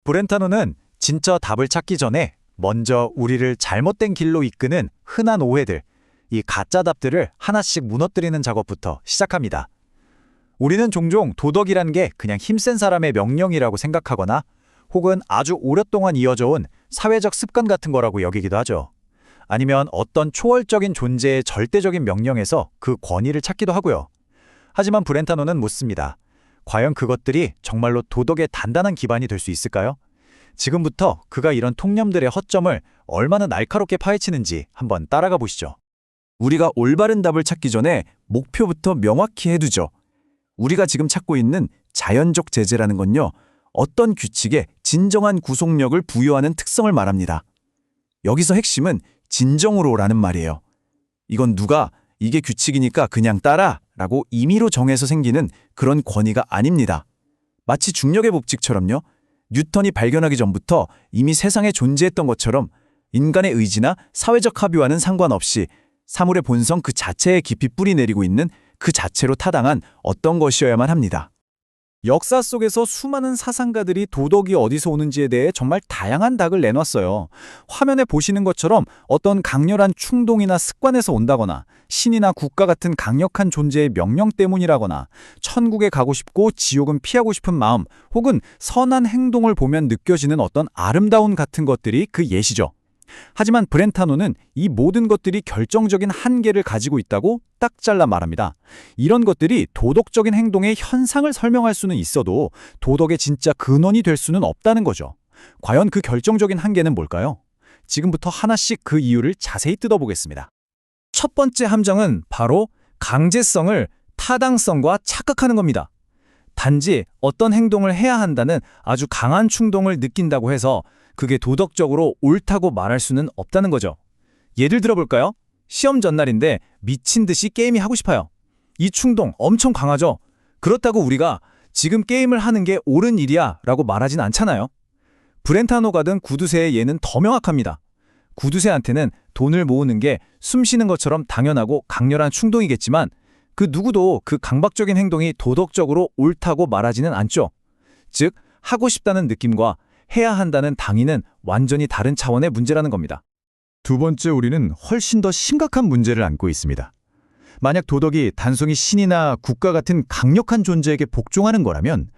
브렌타노는 진짜 답을 찾기 전에 먼저 우리를 잘못된 길로 이끄는 흔한 오해들, 이 가짜 답들을 하나씩 무너뜨리는 작업부터 시작합니다. 우리는 종종 도덕이란 게 그냥 힘센 사람의 명령이라고 생각하거나 혹은 아주 오랫동안 이어져 온 사회적 습관 같은 거라고 여기기도 하죠. 아니면 어떤 초월적인 존재의 절대적인 명령에서 그 권위를 찾기도 하고요. 하지만 브렌타노는 묻습니다. 과연 그것들이 정말로 도덕의 단단한 기반이 될 수 있을까요? 지금부터 그가 이런 통념들의 허점을 얼마나 날카롭게 파헤치는지 한번 따라가 보시죠. 우리가 올바른 답을 찾기 전에 목표부터 명확히 해두죠. 우리가 지금 찾고 있는 자연적 제재라는 건요, 어떤 규칙에 진정한 구속력을 부여하는 특성을 말합니다. 여기서 핵심은 진정으로라는 말이에요. 이건 누가 이게 규칙이니까 그냥 따라 라고 임의로 정해서 생기는 그런 권위가 아닙니다. 마치 중력의 법칙처럼요. 뉴턴이 발견하기 전부터 이미 세상에 존재했던 것처럼 인간의 의지나 사회적 합의와는 상관없이 사물의 본성 그 자체에 깊이 뿌리 내리고 있는 그 자체로 타당한 어떤 것이어야만 합니다. 역사 속에서 수많은 사상가들이 도덕이 어디서 오는지에 대해 정말 다양한 답을 내놨어요. 화면에 보시는 것처럼 어떤 강렬한 충동이나 습관에서 온다거나 신이나 국가 같은 강력한 존재의 명령 때문이라거나 천국에 가고 싶고 지옥은 피하고 싶은 마음 혹은 선한 행동을 보면 느껴지는 어떤 아름다움 같은 것들이 그 예시죠. 하지만 브렌타노는 이 모든 것들이 결정적인 한계를 가지고 있다고 딱 잘라 말합니다. 이런 것들이 도덕적인 행동의 현상을 설명할 수는 있어도 도덕의 진짜 근원이 될 수는 없다는 거죠. 과연 그 결정적인 한계는 뭘까요? 지금부터 하나씩 그 이유를 자세히 뜯어보겠습니다. 첫 번째 함정은 바로 강제성을 타당성과 착각하는 겁니다. 단지 어떤 행동을 해야 한다는 아주 강한 충동을 느낀다고 해서 그게 도덕적으로 옳다고 말할 수는 없다는 거죠. 예를 들어볼까요? 시험 전날인데 미친 듯이 게임이 하고 싶어요. 이 충동 엄청 강하죠? 그렇다고 우리가 지금 게임을 하는 게 옳은 일이야 라고 말하진 않잖아요. 브렌타노가 든 구두쇠의 예는 더 명확합니다. 구두쇠한테는 돈을 모으는 게 숨 쉬는 것처럼 당연하고 강렬한 충동이겠지만 그 누구도 그 강박적인 행동이 도덕적으로 옳다고 말하지는 않죠. 즉, 하고 싶다는 느낌과 해야 한다는 당위는 완전히 다른 차원의 문제라는 겁니다. 두 번째 우리는 훨씬 더 심각한 문제를 안고 있습니다. 만약 도덕이 단순히 신이나 국가 같은 강력한 존재에게 복종하는 거라면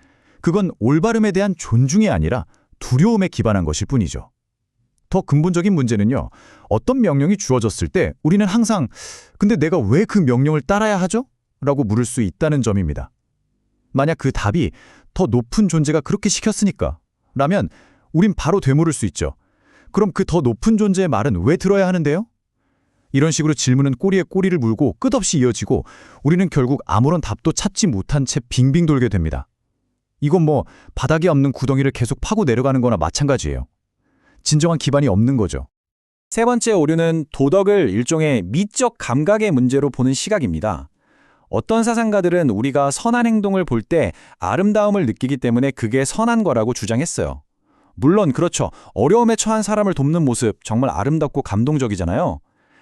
그건 올바름에 대한 존중이 아니라 두려움에 기반한 것일 뿐이죠. 더 근본적인 문제는요. 어떤 명령이 주어졌을 때 우리는 항상 근데 내가 왜 그 명령을 따라야 하죠? 라고 물을 수 있다는 점입니다. 만약 그 답이 더 높은 존재가 그렇게 시켰으니까 라면 우린 바로 되물을 수 있죠. 그럼 그 더 높은 존재의 말은 왜 들어야 하는데요? 이런 식으로 질문은 꼬리에 꼬리를 물고 끝없이 이어지고 우리는 결국 아무런 답도 찾지 못한 채 빙빙 돌게 됩니다. 이건 바닥이 없는 구덩이를 계속 파고 내려가는 거나 마찬가지예요. 진정한 기반이 없는 거죠. 세 번째 오류는 도덕을 일종의 미적 감각의 문제로 보는 시각입니다. 어떤 사상가들은 우리가 선한 행동을 볼 때 아름다움을 느끼기 때문에 그게 선한 거라고 주장했어요. 물론 그렇죠. 어려움에 처한 사람을 돕는 모습 정말 아름답고 감동적이잖아요.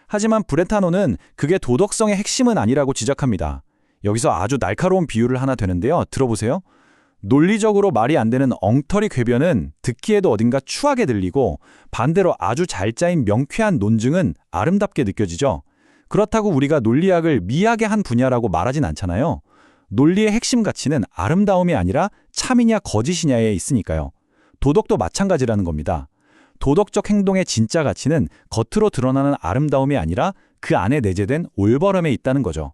하지만 브렌타노는 그게 도덕성의 핵심은 아니라고 지적합니다. 여기서 아주 날카로운 비유를 하나 되는데요. 들어보세요. 논리적으로 말이 안 되는 엉터리 궤변은 듣기에도 어딘가 추하게 들리고 반대로 아주 잘 짜인 명쾌한 논증은 아름답게 느껴지죠. 그렇다고 우리가 논리학을 미하게 한 분야라고 말하진 않잖아요. 논리의 핵심 가치는 아름다움이 아니라 참이냐 거짓이냐에 있으니까요. 도덕도 마찬가지라는 겁니다. 도덕적 행동의 진짜 가치는 겉으로 드러나는 아름다움이 아니라 그 안에 내재된 올바름에 있다는 거죠.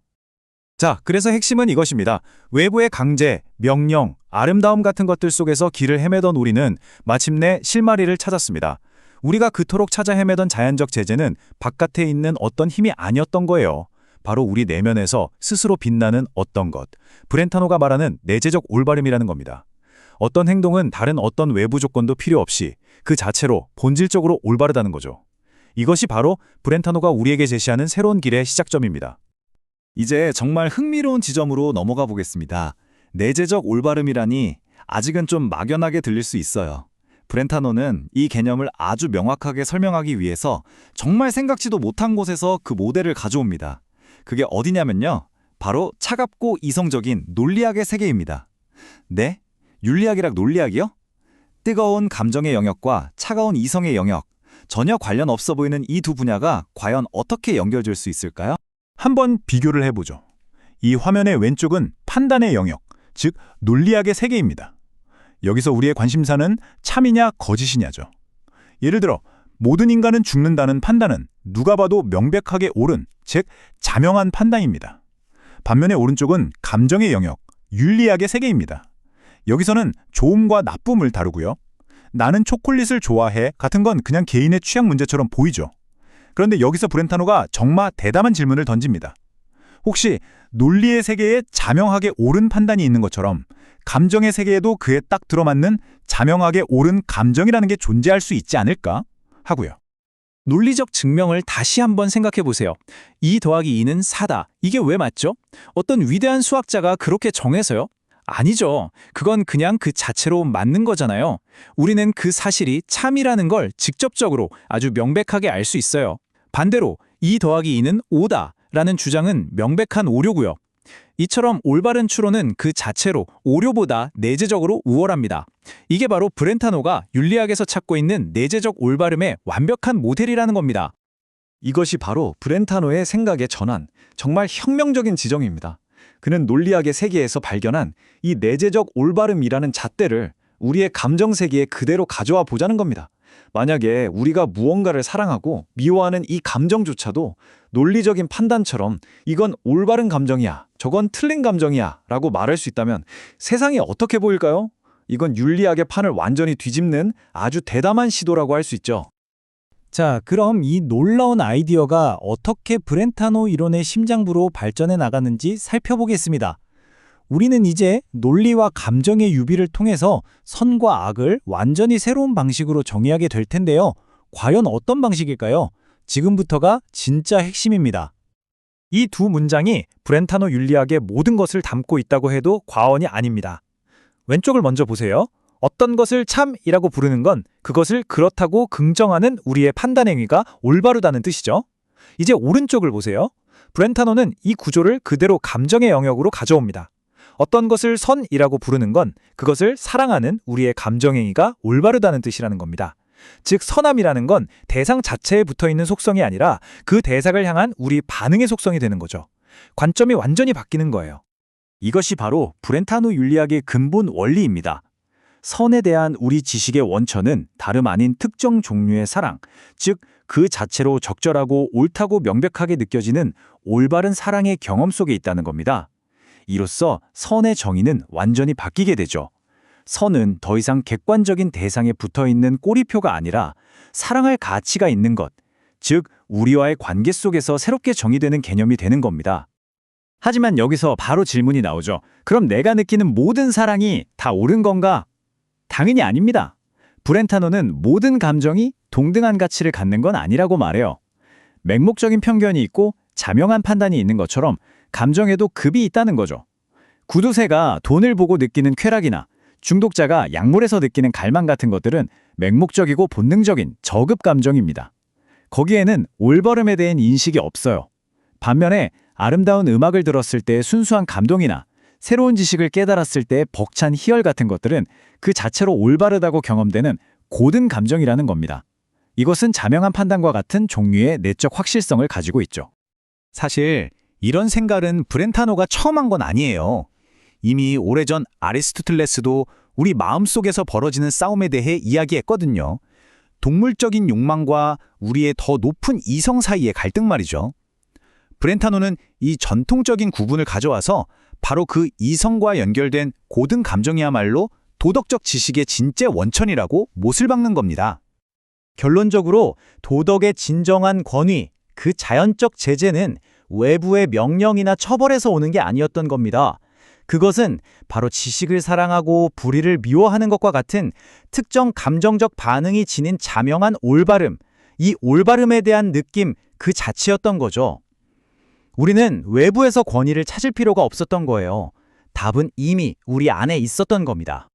자, 그래서 핵심은 이것입니다. 외부의 강제, 명령, 아름다움 같은 것들 속에서 길을 헤매던 우리는 마침내 실마리를 찾았습니다. 우리가 그토록 찾아 헤매던 자연적 제재는 바깥에 있는 어떤 힘이 아니었던 거예요. 바로 우리 내면에서 스스로 빛나는 어떤 것. 브렌타노가 말하는 내재적 올바름이라는 겁니다. 어떤 행동은 다른 어떤 외부 조건도 필요 없이 그 자체로 본질적으로 올바르다는 거죠. 이것이 바로 브렌타노가 우리에게 제시하는 새로운 길의 시작점입니다. 이제 정말 흥미로운 지점으로 넘어가 보겠습니다. 내재적 올바름이라니 아직은 좀 막연하게 들릴 수 있어요. 브렌타노는 이 개념을 아주 명확하게 설명하기 위해서 정말 생각지도 못한 곳에서 그 모델을 가져옵니다. 그게 어디냐면요. 바로 차갑고 이성적인 논리학의 세계입니다. 네? 윤리학이랑 논리학이요? 뜨거운 감정의 영역과 차가운 이성의 영역, 전혀 관련 없어 보이는 이 두 분야가 과연 어떻게 연결될 수 있을까요? 한번 비교를 해보죠. 이 화면의 왼쪽은 판단의 영역, 즉 논리학의 세계입니다. 여기서 우리의 관심사는 참이냐 거짓이냐죠. 예를 들어 모든 인간은 죽는다는 판단은 누가 봐도 명백하게 옳은, 즉 자명한 판단입니다. 반면에 오른쪽은 감정의 영역, 윤리학의 세계입니다. 여기서는 좋음과 나쁨을 다루고요. 나는 초콜릿을 좋아해 같은 건 그냥 개인의 취향 문제처럼 보이죠. 그런데 여기서 브렌타노가 정말 대담한 질문을 던집니다. 혹시 논리의 세계에 자명하게 옳은 판단이 있는 것처럼 감정의 세계에도 그에 딱 들어맞는 자명하게 옳은 감정이라는 게 존재할 수 있지 않을까? 하고요. 논리적 증명을 다시 한번 생각해 보세요. 2 더하기 2는 4다. 이게 왜 맞죠? 어떤 위대한 수학자가 그렇게 정해서요? 아니죠. 그건 그냥 그 자체로 맞는 거잖아요. 우리는 그 사실이 참이라는 걸 직접적으로 아주 명백하게 알 수 있어요. 반대로 2 더하기 2는 5다 라는 주장은 명백한 오류고요. 이처럼 올바른 추론은 그 자체로 오류보다 내재적으로 우월합니다. 이게 바로 브렌타노가 윤리학에서 찾고 있는 내재적 올바름의 완벽한 모델이라는 겁니다. 이것이 바로 브렌타노의 생각의 전환, 정말 혁명적인 지점입니다. 그는 논리학의 세계에서 발견한 이 내재적 올바름이라는 잣대를 우리의 감정 세계에 그대로 가져와 보자는 겁니다. 만약에 우리가 무언가를 사랑하고 미워하는 이 감정조차도 논리적인 판단처럼 이건 올바른 감정이야, 저건 틀린 감정이야 라고 말할 수 있다면 세상이 어떻게 보일까요? 이건 윤리학의 판을 완전히 뒤집는 아주 대담한 시도라고 할 수 있죠. 자, 그럼 이 놀라운 아이디어가 어떻게 브렌타노 이론의 심장부로 발전해 나가는지 살펴보겠습니다. 우리는 이제 논리와 감정의 유비를 통해서 선과 악을 완전히 새로운 방식으로 정의하게 될 텐데요. 과연 어떤 방식일까요? 지금부터가 진짜 핵심입니다. 이 두 문장이 브렌타노 윤리학의 모든 것을 담고 있다고 해도 과언이 아닙니다. 왼쪽을 먼저 보세요. 어떤 것을 참이라고 부르는 건 그것을 그렇다고 긍정하는 우리의 판단 행위가 올바르다는 뜻이죠. 이제 오른쪽을 보세요. 브렌타노는 이 구조를 그대로 감정의 영역으로 가져옵니다. 어떤 것을 선이라고 부르는 건 그것을 사랑하는 우리의 감정 행위가 올바르다는 뜻이라는 겁니다. 즉 선함이라는 건 대상 자체에 붙어있는 속성이 아니라 그 대상을 향한 우리 반응의 속성이 되는 거죠. 관점이 완전히 바뀌는 거예요. 이것이 바로 브렌타노 윤리학의 근본 원리입니다. 선에 대한 우리 지식의 원천은 다름 아닌 특정 종류의 사랑, 즉 그 자체로 적절하고 옳다고 명백하게 느껴지는 올바른 사랑의 경험 속에 있다는 겁니다. 이로써 선의 정의는 완전히 바뀌게 되죠. 선은 더 이상 객관적인 대상에 붙어있는 꼬리표가 아니라 사랑할 가치가 있는 것, 즉 우리와의 관계 속에서 새롭게 정의되는 개념이 되는 겁니다. 하지만 여기서 바로 질문이 나오죠. 그럼 내가 느끼는 모든 사랑이 다 옳은 건가? 당연히 아닙니다. 브렌타노는 모든 감정이 동등한 가치를 갖는 건 아니라고 말해요. 맹목적인 편견이 있고 자명한 판단이 있는 것처럼 감정에도 급이 있다는 거죠. 구두쇠가 돈을 보고 느끼는 쾌락이나 중독자가 약물에서 느끼는 갈망 같은 것들은 맹목적이고 본능적인 저급 감정입니다. 거기에는 올바름에 대한 인식이 없어요. 반면에 아름다운 음악을 들었을 때의 순수한 감동이나 새로운 지식을 깨달았을 때의 벅찬 희열 같은 것들은 그 자체로 올바르다고 경험되는 고든 감정이라는 겁니다. 이것은 자명한 판단과 같은 종류의 내적 확실성을 가지고 있죠. 사실 이런 생각은 브렌타노가 처음 한 건 아니에요. 이미 오래전 아리스토텔레스도 우리 마음속에서 벌어지는 싸움에 대해 이야기했거든요. 동물적인 욕망과 우리의 더 높은 이성 사이의 갈등 말이죠. 브렌타노는 이 전통적인 구분을 가져와서 바로 그 이성과 연결된 고등 감정이야말로 도덕적 지식의 진짜 원천이라고 못을 박는 겁니다. 결론적으로 도덕의 진정한 권위, 그 자연적 제재는 외부의 명령이나 처벌에서 오는 게 아니었던 겁니다. 그것은 바로 지식을 사랑하고 불의를 미워하는 것과 같은 특정 감정적 반응이 지닌 자명한 올바름, 이 올바름에 대한 느낌 그 자체였던 거죠. 우리는 외부에서 권위를 찾을 필요가 없었던 거예요. 답은 이미 우리 안에 있었던 겁니다.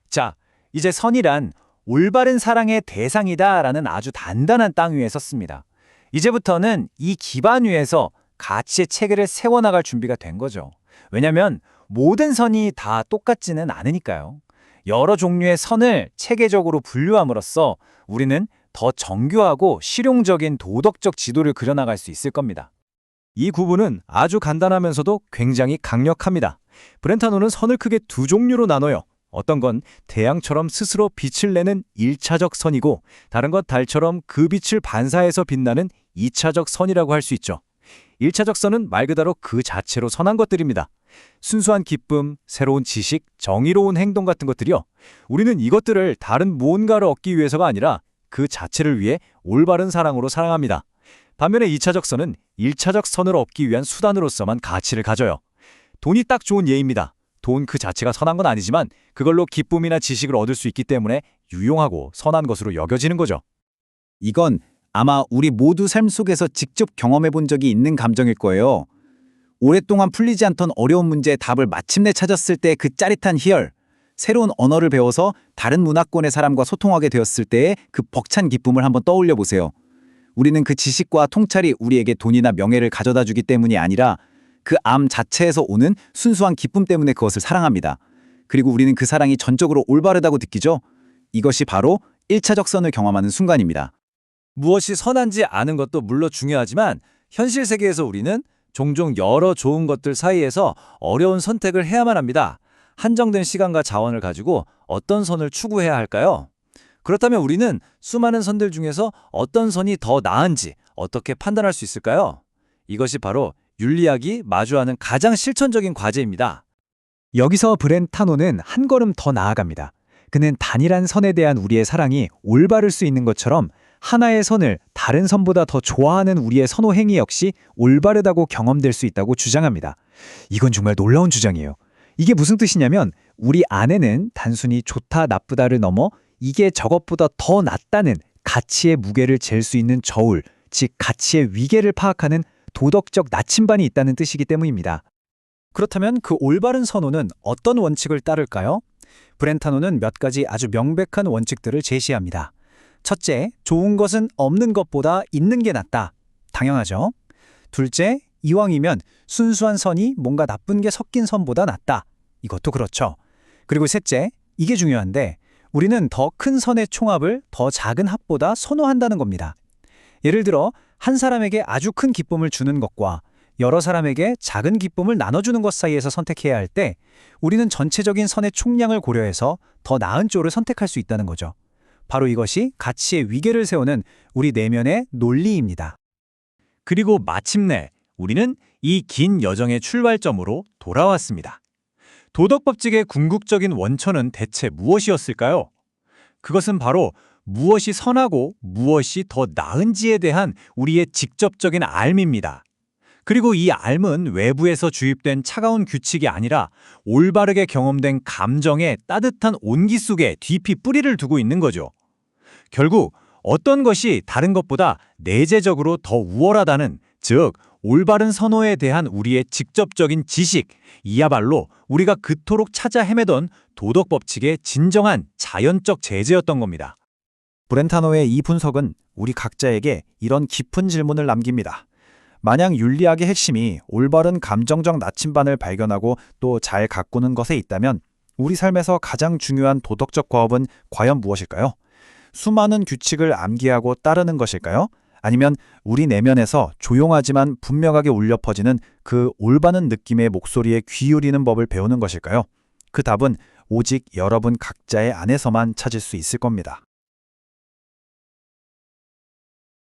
자, 이제 선이란 올바른 사랑의 대상이다라는 아주 단단한 땅 위에 섰습니다. 이제부터는 이 기반 위에서 가치의 체계를 세워나갈 준비가 된 거죠. 왜냐하면 모든 선이 다 똑같지는 않으니까요. 여러 종류의 선을 체계적으로 분류함으로써 우리는 더 정교하고 실용적인 도덕적 지도를 그려나갈 수 있을 겁니다. 이 구분은 아주 간단하면서도 굉장히 강력합니다. 브렌타노는 선을 크게 두 종류로 나눠요. 어떤 건 태양처럼 스스로 빛을 내는 1차적 선이고 다른 건 달처럼 그 빛을 반사해서 빛나는 2차적 선이라고 할 수 있죠. 1차적 선은 말 그대로 그 자체로 선한 것들입니다. 순수한 기쁨, 새로운 지식, 정의로운 행동 같은 것들이요. 우리는 이것들을 다른 무언가를 얻기 위해서가 아니라 그 자체를 위해 올바른 사랑으로 사랑합니다. 반면에 2차적 선은 1차적 선을 얻기 위한 수단으로서만 가치를 가져요. 돈이 딱 좋은 예입니다. 돈 그 자체가 선한 건 아니지만 그걸로 기쁨이나 지식을 얻을 수 있기 때문에 유용하고 선한 것으로 여겨지는 거죠. 이건 아마 우리 모두 삶 속에서 직접 경험해 본 적이 있는 감정일 거예요. 오랫동안 풀리지 않던 어려운 문제의 답을 마침내 찾았을 때 그 짜릿한 희열, 새로운 언어를 배워서 다른 문화권의 사람과 소통하게 되었을 때의 그 벅찬 기쁨을 한번 떠올려 보세요. 우리는 그 지식과 통찰이 우리에게 돈이나 명예를 가져다 주기 때문이 아니라 그 암 자체에서 오는 순수한 기쁨 때문에 그것을 사랑합니다. 그리고 우리는 그 사랑이 전적으로 올바르다고 느끼죠. 이것이 바로 1차적 선을 경험하는 순간입니다. 무엇이 선한지 아는 것도 물론 중요하지만 현실 세계에서 우리는 종종 여러 좋은 것들 사이에서 어려운 선택을 해야만 합니다. 한정된 시간과 자원을 가지고 어떤 선을 추구해야 할까요? 그렇다면 우리는 수많은 선들 중에서 어떤 선이 더 나은지 어떻게 판단할 수 있을까요? 이것이 바로 윤리학이 마주하는 가장 실천적인 과제입니다. 여기서 브렌타노는 한 걸음 더 나아갑니다. 그는 단일한 선에 대한 우리의 사랑이 올바를 수 있는 것처럼 하나의 선을 다른 선보다 더 좋아하는 우리의 선호 행위 역시 올바르다고 경험될 수 있다고 주장합니다. 이건 정말 놀라운 주장이에요. 이게 무슨 뜻이냐면 우리 안에는 단순히 좋다 나쁘다를 넘어 이게 저것보다 더 낫다는 가치의 무게를 잴 수 있는 저울, 즉 가치의 위계를 파악하는 도덕적 나침반이 있다는 뜻이기 때문입니다. 그렇다면 그 올바른 선호는 어떤 원칙을 따를까요? 브렌타노는 몇 가지 아주 명백한 원칙들을 제시합니다. 첫째, 좋은 것은 없는 것보다 있는 게 낫다. 당연하죠. 둘째, 이왕이면 순수한 선이 뭔가 나쁜 게 섞인 선보다 낫다. 이것도 그렇죠. 그리고 셋째, 이게 중요한데 우리는 더 큰 선의 총합을 더 작은 합보다 선호한다는 겁니다. 예를 들어 한 사람에게 아주 큰 기쁨을 주는 것과 여러 사람에게 작은 기쁨을 나눠주는 것 사이에서 선택해야 할 때 우리는 전체적인 선의 총량을 고려해서 더 나은 쪽을 선택할 수 있다는 거죠. 바로 이것이 가치의 위계를 세우는 우리 내면의 논리입니다. 그리고 마침내 우리는 이 긴 여정의 출발점으로 돌아왔습니다. 도덕법칙의 궁극적인 원천은 대체 무엇이었을까요? 그것은 바로 무엇이 선하고 무엇이 더 나은지에 대한 우리의 직접적인 알미입니다. 그리고 이 알은 외부에서 주입된 차가운 규칙이 아니라 올바르게 경험된 감정의 따뜻한 온기 속에 깊이 뿌리를 두고 있는 거죠. 결국 어떤 것이 다른 것보다 내재적으로 더 우월하다는, 즉 올바른 선호에 대한 우리의 직접적인 지식, 이야말로 우리가 그토록 찾아 헤매던 도덕 법칙의 진정한 자연적 제재였던 겁니다. 브렌타노의 이 분석은 우리 각자에게 이런 깊은 질문을 남깁니다. 만약 윤리학의 핵심이 올바른 감정적 나침반을 발견하고 또 잘 가꾸는 것에 있다면 우리 삶에서 가장 중요한 도덕적 과업은 과연 무엇일까요? 수많은 규칙을 암기하고 따르는 것일까요? 아니면 우리 내면에서 조용하지만 분명하게 울려 퍼지는 그 올바른 느낌의 목소리에 귀 기울이는 법을 배우는 것일까요? 그 답은 오직 여러분 각자의 안에서만 찾을 수 있을 겁니다.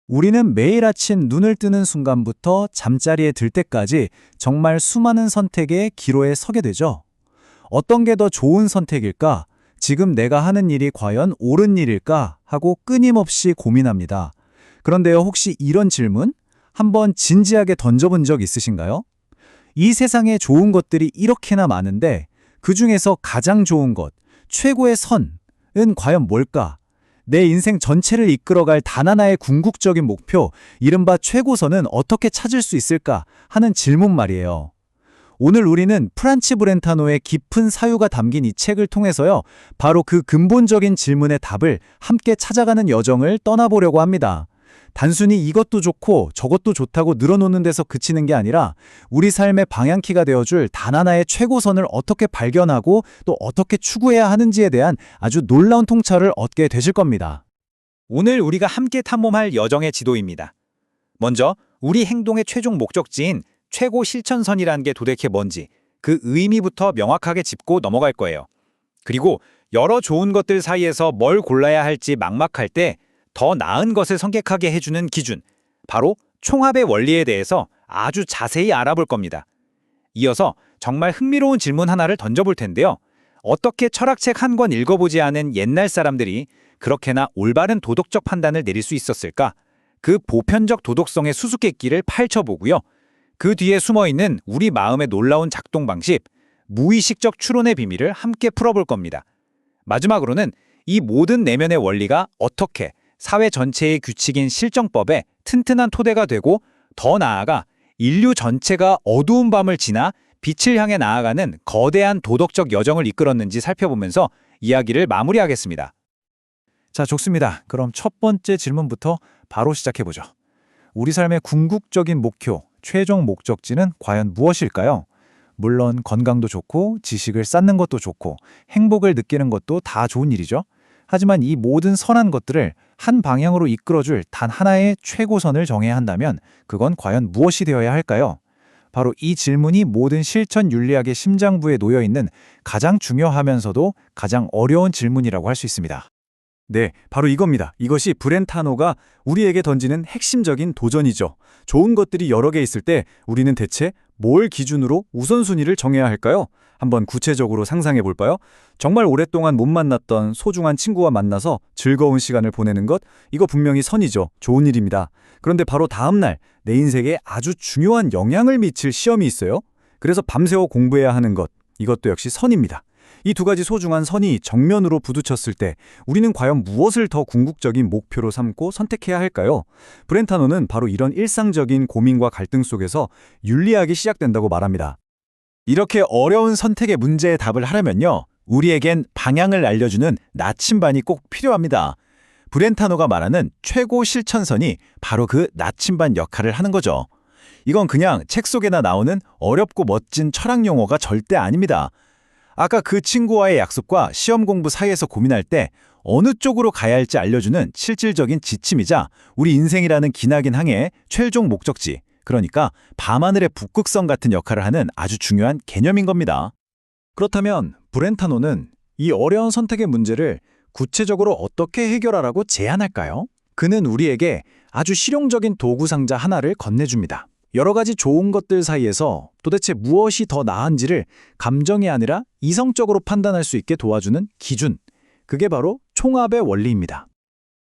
우리는 매일 아침 눈을 뜨는 순간부터 잠자리에 들 때까지 정말 수많은 선택의 기로에 서게 되죠. 어떤 게 더 좋은 선택일까? 지금 내가 하는 일이 과연 옳은 일일까? 하고 끊임없이 고민합니다. 그런데요, 혹시 이런 질문 한번 진지하게 던져본 적 있으신가요? 이 세상에 좋은 것들이 이렇게나 많은데 그 중에서 가장 좋은 것, 최고의 선은 과연 뭘까? 내 인생 전체를 이끌어갈 단 하나의 궁극적인 목표, 이른바 최고선은 어떻게 찾을 수 있을까 하는 질문 말이에요. 오늘 우리는 프란치 브렌타노의 깊은 사유가 담긴 이 책을 통해서요, 바로 그 근본적인 질문의 답을 함께 찾아가는 여정을 떠나보려고 합니다. 단순히 이것도 좋고 저것도 좋다고 늘어놓는 데서 그치는 게 아니라 우리 삶의 방향키가 되어줄 단 하나의 최고선을 어떻게 발견하고 또 어떻게 추구해야 하는지에 대한 아주 놀라운 통찰을 얻게 되실 겁니다. 오늘 우리가 함께 탐험할 여정의 지도입니다. 먼저 우리 행동의 최종 목적지인 최고 실천선이라는 게 도대체 뭔지 그 의미부터 명확하게 짚고 넘어갈 거예요. 그리고 여러 좋은 것들 사이에서 뭘 골라야 할지 막막할 때 더 나은 것을 선택하게 해주는 기준, 바로 총합의 원리에 대해서 아주 자세히 알아볼 겁니다. 이어서 정말 흥미로운 질문 하나를 던져볼 텐데요. 어떻게 철학책 한 권 읽어보지 않은 옛날 사람들이 그렇게나 올바른 도덕적 판단을 내릴 수 있었을까? 그 보편적 도덕성의 수수께끼를 파헤쳐보고요. 그 뒤에 숨어있는 우리 마음의 놀라운 작동 방식, 무의식적 추론의 비밀을 함께 풀어볼 겁니다. 마지막으로는 이 모든 내면의 원리가 어떻게 사회 전체의 규칙인 실정법에 튼튼한 토대가 되고 더 나아가 인류 전체가 어두운 밤을 지나 빛을 향해 나아가는 거대한 도덕적 여정을 이끌었는지 살펴보면서 이야기를 마무리하겠습니다. 자, 좋습니다. 그럼 첫 번째 질문부터 바로 시작해보죠. 우리 삶의 궁극적인 목표, 최종 목적지는 과연 무엇일까요? 물론 건강도 좋고 지식을 쌓는 것도 좋고 행복을 느끼는 것도 다 좋은 일이죠. 하지만 이 모든 선한 것들을 한 방향으로 이끌어줄 단 하나의 최고선을 정해야 한다면 그건 과연 무엇이 되어야 할까요? 바로 이 질문이 모든 실천 윤리학의 심장부에 놓여 있는 가장 중요하면서도 가장 어려운 질문이라고 할 수 있습니다. 네, 바로 이겁니다. 이것이 브렌타노가 우리에게 던지는 핵심적인 도전이죠. 좋은 것들이 여러 개 있을 때 우리는 대체 뭘 기준으로 우선순위를 정해야 할까요? 한번 구체적으로 상상해 볼까요? 정말 오랫동안 못 만났던 소중한 친구와 만나서 즐거운 시간을 보내는 것, 이거 분명히 선이죠. 좋은 일입니다. 그런데 바로 다음 날 내 인생에 아주 중요한 영향을 미칠 시험이 있어요. 그래서 밤새워 공부해야 하는 것, 이것도 역시 선입니다. 이 두 가지 소중한 선이 정면으로 부딪혔을 때 우리는 과연 무엇을 더 궁극적인 목표로 삼고 선택해야 할까요? 브렌타노는 바로 이런 일상적인 고민과 갈등 속에서 윤리학이 시작된다고 말합니다. 이렇게 어려운 선택의 문제에 답을 하려면요, 우리에겐 방향을 알려주는 나침반이 꼭 필요합니다. 브렌타노가 말하는 최고 실천선이 바로 그 나침반 역할을 하는 거죠. 이건 그냥 책 속에나 나오는 어렵고 멋진 철학 용어가 절대 아닙니다. 아까 그 친구와의 약속과 시험 공부 사이에서 고민할 때 어느 쪽으로 가야 할지 알려주는 실질적인 지침이자 우리 인생이라는 기나긴 항해의 최종 목적지, 그러니까 밤하늘의 북극성 같은 역할을 하는 아주 중요한 개념인 겁니다. 그렇다면 브렌타노는 이 어려운 선택의 문제를 구체적으로 어떻게 해결하라고 제안할까요? 그는 우리에게 아주 실용적인 도구 상자 하나를 건네줍니다. 여러 가지 좋은 것들 사이에서 도대체 무엇이 더 나은지를 감정이 아니라 이성적으로 판단할 수 있게 도와주는 기준. 그게 바로 총합의 원리입니다.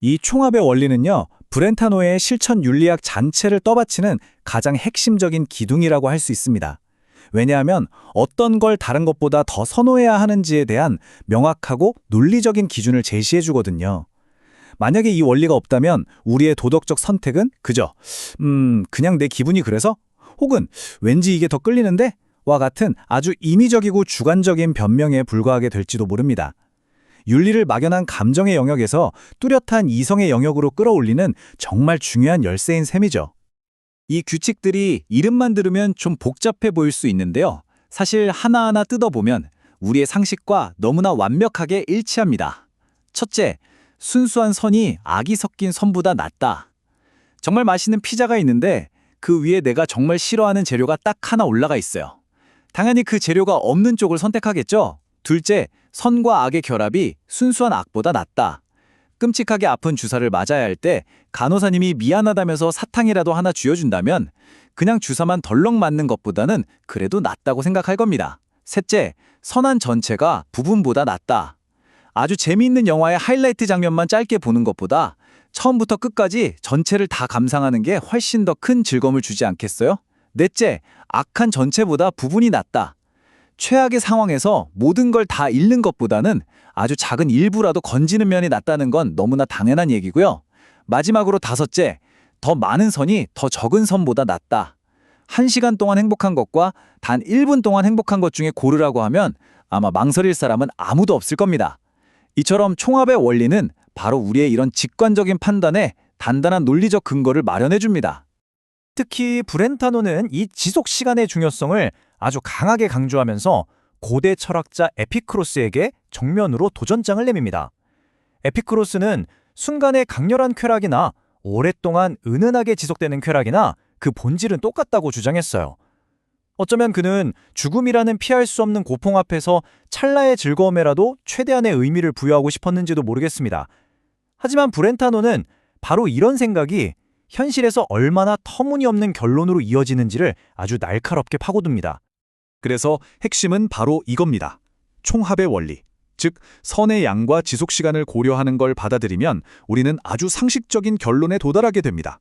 이 총합의 원리는요, 브렌타노의 실천 윤리학 전체를 떠받치는 가장 핵심적인 기둥이라고 할 수 있습니다. 왜냐하면 어떤 걸 다른 것보다 더 선호해야 하는지에 대한 명확하고 논리적인 기준을 제시해 주거든요. 만약에 이 원리가 없다면 우리의 도덕적 선택은 그저 그냥 내 기분이 그래서? 혹은 왠지 이게 더 끌리는데? 와 같은 아주 임의적이고 주관적인 변명에 불과하게 될지도 모릅니다. 윤리를 막연한 감정의 영역에서 뚜렷한 이성의 영역으로 끌어올리는 정말 중요한 열쇠인 셈이죠. 이 규칙들이 이름만 들으면 좀 복잡해 보일 수 있는데요. 사실 하나하나 뜯어보면 우리의 상식과 너무나 완벽하게 일치합니다. 첫째, 순수한 선이 악이 섞인 선보다 낫다. 정말 맛있는 피자가 있는데 그 위에 내가 정말 싫어하는 재료가 딱 하나 올라가 있어요. 당연히 그 재료가 없는 쪽을 선택하겠죠. 둘째, 선과 악의 결합이 순수한 악보다 낫다. 끔찍하게 아픈 주사를 맞아야 할 때 간호사님이 미안하다면서 사탕이라도 하나 쥐어준다면 그냥 주사만 덜렁 맞는 것보다는 그래도 낫다고 생각할 겁니다. 셋째, 선한 전체가 부분보다 낫다. 아주 재미있는 영화의 하이라이트 장면만 짧게 보는 것보다 처음부터 끝까지 전체를 다 감상하는 게 훨씬 더 큰 즐거움을 주지 않겠어요? 넷째, 악한 전체보다 부분이 낫다. 최악의 상황에서 모든 걸 다 잃는 것보다는 아주 작은 일부라도 건지는 면이 낫다는 건 너무나 당연한 얘기고요. 마지막으로 다섯째, 더 많은 선이 더 적은 선보다 낫다. 1시간 동안 행복한 것과 단 1분 동안 행복한 것 중에 고르라고 하면 아마 망설일 사람은 아무도 없을 겁니다. 이처럼 총합의 원리는 바로 우리의 이런 직관적인 판단에 단단한 논리적 근거를 마련해 줍니다. 특히 브렌타노는 이 지속 시간의 중요성을 아주 강하게 강조하면서 고대 철학자 에피크로스에게 정면으로 도전장을 내밉니다. 에피크로스는 순간의 강렬한 쾌락이나 오랫동안 은은하게 지속되는 쾌락이나 그 본질은 똑같다고 주장했어요. 어쩌면 그는 죽음이라는 피할 수 없는 고통 앞에서 찰나의 즐거움에라도 최대한의 의미를 부여하고 싶었는지도 모르겠습니다. 하지만 브렌타노는 바로 이런 생각이 현실에서 얼마나 터무니없는 결론으로 이어지는지를 아주 날카롭게 파고듭니다. 그래서 핵심은 바로 이겁니다. 총합의 원리. 즉, 선의 양과 지속시간을 고려하는 걸 받아들이면 우리는 아주 상식적인 결론에 도달하게 됩니다.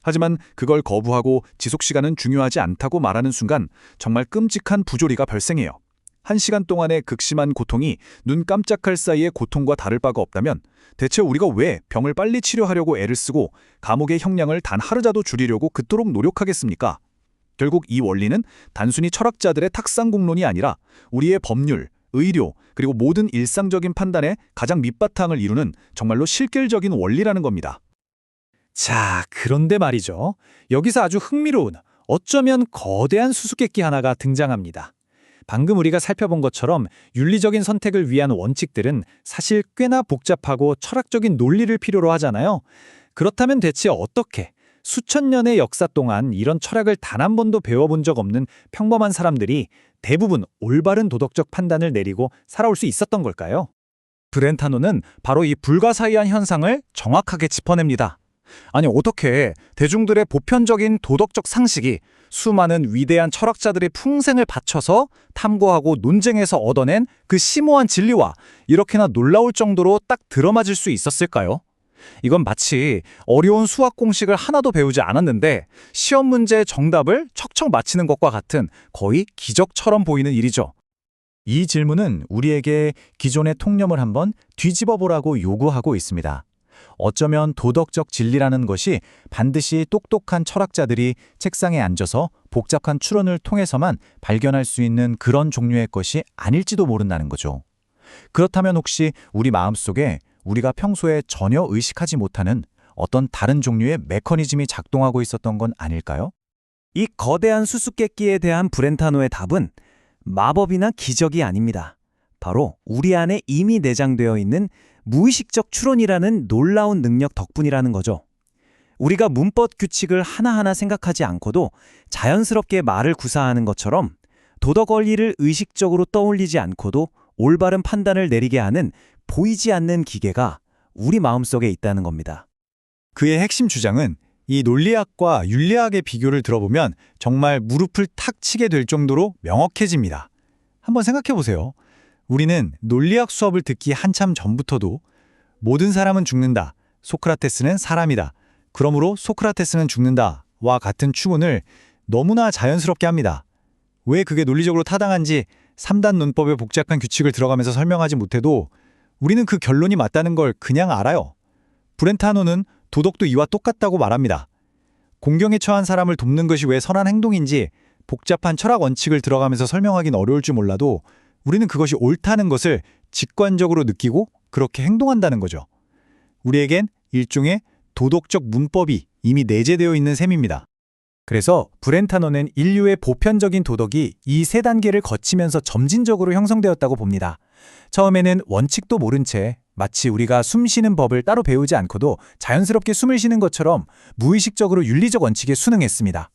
하지만 그걸 거부하고 지속시간은 중요하지 않다고 말하는 순간 정말 끔찍한 부조리가 발생해요. 1시간 동안의 극심한 고통이 눈 깜짝할 사이의 고통과 다를 바가 없다면 대체 우리가 왜 병을 빨리 치료하려고 애를 쓰고 감옥의 형량을 단 하루라도 줄이려고 그토록 노력하겠습니까? 결국 이 원리는 단순히 철학자들의 탁상공론이 아니라 우리의 법률, 의료, 그리고 모든 일상적인 판단의 가장 밑바탕을 이루는 정말로 실질적인 원리라는 겁니다. 자, 그런데 말이죠. 여기서 아주 흥미로운, 어쩌면 거대한 수수께끼 하나가 등장합니다. 방금 우리가 살펴본 것처럼 윤리적인 선택을 위한 원칙들은 사실 꽤나 복잡하고 철학적인 논리를 필요로 하잖아요. 그렇다면 대체 어떻게 수천 년의 역사 동안 이런 철학을 단 한 번도 배워본 적 없는 평범한 사람들이 대부분 올바른 도덕적 판단을 내리고 살아올 수 있었던 걸까요? 브렌타노는 바로 이 불가사의한 현상을 정확하게 짚어냅니다. 아니, 어떻게 대중들의 보편적인 도덕적 상식이 수많은 위대한 철학자들의 풍생을 바쳐서 탐구하고 논쟁해서 얻어낸 그 심오한 진리와 이렇게나 놀라울 정도로 딱 들어맞을 수 있었을까요? 이건 마치 어려운 수학 공식을 하나도 배우지 않았는데 시험 문제의 정답을 척척 맞히는 것과 같은 거의 기적처럼 보이는 일이죠. 이 질문은 우리에게 기존의 통념을 한번 뒤집어 보라고 요구하고 있습니다. 어쩌면 도덕적 진리라는 것이 반드시 똑똑한 철학자들이 책상에 앉아서 복잡한 추론을 통해서만 발견할 수 있는 그런 종류의 것이 아닐지도 모른다는 거죠. 그렇다면 혹시 우리 마음속에 우리가 평소에 전혀 의식하지 못하는 어떤 다른 종류의 메커니즘이 작동하고 있었던 건 아닐까요? 이 거대한 수수께끼에 대한 브렌타노의 답은 마법이나 기적이 아닙니다. 바로 우리 안에 이미 내장되어 있는 무의식적 추론이라는 놀라운 능력 덕분이라는 거죠. 우리가 문법 규칙을 하나하나 생각하지 않고도 자연스럽게 말을 구사하는 것처럼 도덕 원리를 의식적으로 떠올리지 않고도 올바른 판단을 내리게 하는 보이지 않는 기계가 우리 마음속에 있다는 겁니다. 그의 핵심 주장은 이 논리학과 윤리학의 비교를 들어보면 정말 무릎을 탁 치게 될 정도로 명확해집니다. 한번 생각해 보세요. 우리는 논리학 수업을 듣기 한참 전부터도 모든 사람은 죽는다, 소크라테스는 사람이다, 그러므로 소크라테스는 죽는다와 같은 추론을 너무나 자연스럽게 합니다. 왜 그게 논리적으로 타당한지 3단 논법의 복잡한 규칙을 들어가면서 설명하지 못해도 우리는 그 결론이 맞다는 걸 그냥 알아요. 브렌타노는 도덕도 이와 똑같다고 말합니다. 공경에 처한 사람을 돕는 것이 왜 선한 행동인지 복잡한 철학 원칙을 들어가면서 설명하긴 어려울 줄 몰라도 우리는 그것이 옳다는 것을 직관적으로 느끼고 그렇게 행동한다는 거죠. 우리에겐 일종의 도덕적 문법이 이미 내재되어 있는 셈입니다. 그래서 브렌타노는 인류의 보편적인 도덕이 이 세 단계를 거치면서 점진적으로 형성되었다고 봅니다. 처음에는 원칙도 모른 채 마치 우리가 숨 쉬는 법을 따로 배우지 않고도 자연스럽게 숨을 쉬는 것처럼 무의식적으로 윤리적 원칙에 순응했습니다.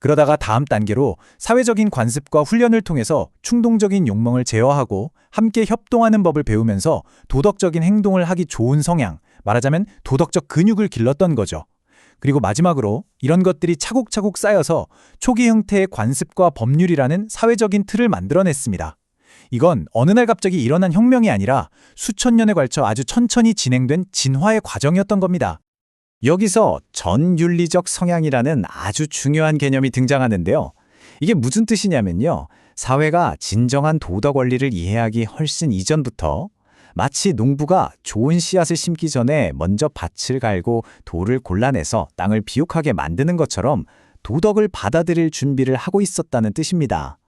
그러다가 다음 단계로 사회적인 관습과 훈련을 통해서 충동적인 욕망을 제어하고 함께 협동하는 법을 배우면서 도덕적인 행동을 하기 좋은 성향, 말하자면 도덕적 근육을 길렀던 거죠. 그리고 마지막으로 이런 것들이 차곡차곡 쌓여서 초기 형태의 관습과 법률이라는 사회적인 틀을 만들어냈습니다. 이건 어느 날 갑자기 일어난 혁명이 아니라 수천 년에 걸쳐 아주 천천히 진행된 진화의 과정이었던 겁니다. 여기서 전윤리적 성향이라는 아주 중요한 개념이 등장하는데요. 이게 무슨 뜻이냐면요. 사회가 진정한 도덕 원리를 이해하기 훨씬 이전부터 마치 농부가 좋은 씨앗을 심기 전에 먼저 밭을 갈고 돌을 골라내서 땅을 비옥하게 만드는 것처럼 도덕을 받아들일 준비를 하고 있었다는 뜻입니다.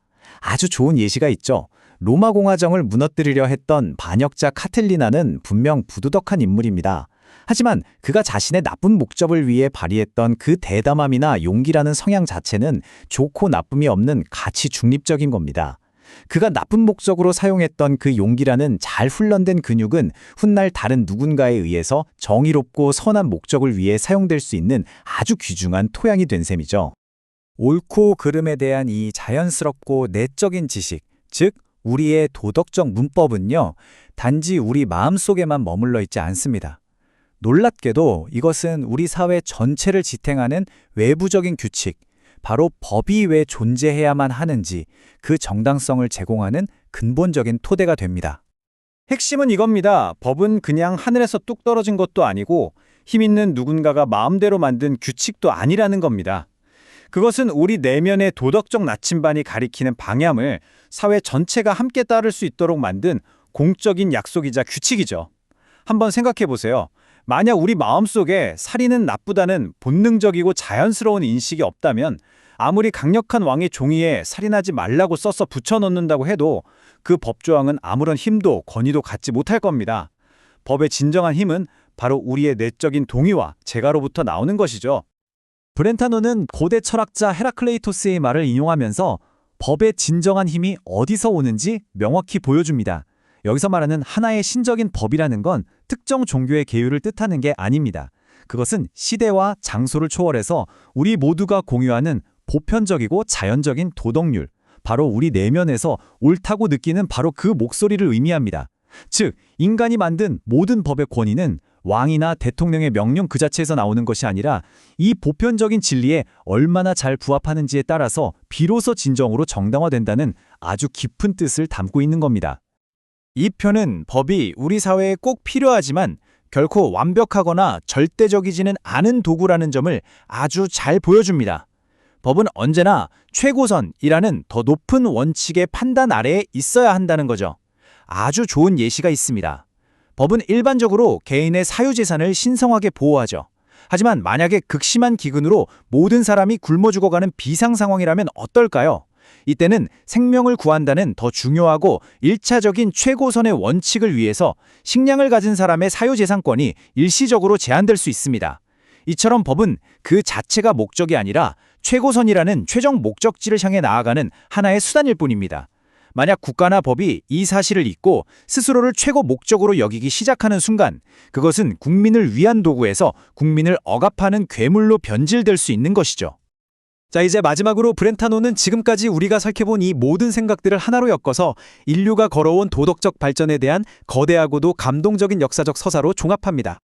아주 좋은 예시가 있죠. 로마 공화정을 무너뜨리려 했던 반역자 카텔리나는 분명 부도덕한 인물입니다. 하지만 그가 자신의 나쁜 목적을 위해 발휘했던 그 대담함이나 용기라는 성향 자체는 좋고 나쁨이 없는 가치 중립적인 겁니다. 그가 나쁜 목적으로 사용했던 그 용기라는 잘 훈련된 근육은 훗날 다른 누군가에 의해서 정의롭고 선한 목적을 위해 사용될 수 있는 아주 귀중한 토양이 된 셈이죠. 옳고 그름에 대한 이 자연스럽고 내적인 지식, 즉 우리의 도덕적 문법은요, 단지 우리 마음속에만 머물러 있지 않습니다. 놀랍게도 이것은 우리 사회 전체를 지탱하는 외부적인 규칙, 바로 법이 왜 존재해야만 하는지 그 정당성을 제공하는 근본적인 토대가 됩니다. 핵심은 이겁니다. 법은 그냥 하늘에서 뚝 떨어진 것도 아니고 힘 있는 누군가가 마음대로 만든 규칙도 아니라는 겁니다. 그것은 우리 내면의 도덕적 나침반이 가리키는 방향을 사회 전체가 함께 따를 수 있도록 만든 공적인 약속이자 규칙이죠. 한번 생각해 보세요. 만약 우리 마음속에 살인은 나쁘다는 본능적이고 자연스러운 인식이 없다면 아무리 강력한 왕의 종이에 살인하지 말라고 써서 붙여넣는다고 해도 그 법조항은 아무런 힘도 권위도 갖지 못할 겁니다. 법의 진정한 힘은 바로 우리의 내적인 동의와 재가로부터 나오는 것이죠. 브렌타노는 고대 철학자 헤라클레이토스의 말을 인용하면서 법의 진정한 힘이 어디서 오는지 명확히 보여줍니다. 여기서 말하는 하나의 신적인 법이라는 건 특정 종교의 계율을 뜻하는 게 아닙니다. 그것은 시대와 장소를 초월해서 우리 모두가 공유하는 보편적이고 자연적인 도덕률, 바로 우리 내면에서 옳다고 느끼는 바로 그 목소리를 의미합니다. 즉, 인간이 만든 모든 법의 권위는 왕이나 대통령의 명령 그 자체에서 나오는 것이 아니라 이 보편적인 진리에 얼마나 잘 부합하는지에 따라서 비로소 진정으로 정당화된다는 아주 깊은 뜻을 담고 있는 겁니다. 이 편은 법이 우리 사회에 꼭 필요하지만 결코 완벽하거나 절대적이지는 않은 도구라는 점을 아주 잘 보여줍니다. 법은 언제나 최고선이라는 더 높은 원칙의 판단 아래에 있어야 한다는 거죠. 아주 좋은 예시가 있습니다. 법은 일반적으로 개인의 사유재산을 신성하게 보호하죠. 하지만 만약에 극심한 기근으로 모든 사람이 굶어 죽어가는 비상 상황이라면 어떨까요? 이때는 생명을 구한다는 더 중요하고 1차적인 최고선의 원칙을 위해서 식량을 가진 사람의 사유재산권이 일시적으로 제한될 수 있습니다. 이처럼 법은 그 자체가 목적이 아니라 최고선이라는 최종 목적지를 향해 나아가는 하나의 수단일 뿐입니다. 만약 국가나 법이 이 사실을 잊고 스스로를 최고 목적으로 여기기 시작하는 순간 그것은 국민을 위한 도구에서 국민을 억압하는 괴물로 변질될 수 있는 것이죠. 자, 이제 마지막으로 브렌타노는 지금까지 우리가 살펴본 이 모든 생각들을 하나로 엮어서 인류가 걸어온 도덕적 발전에 대한 거대하고도 감동적인 역사적 서사로 종합합니다.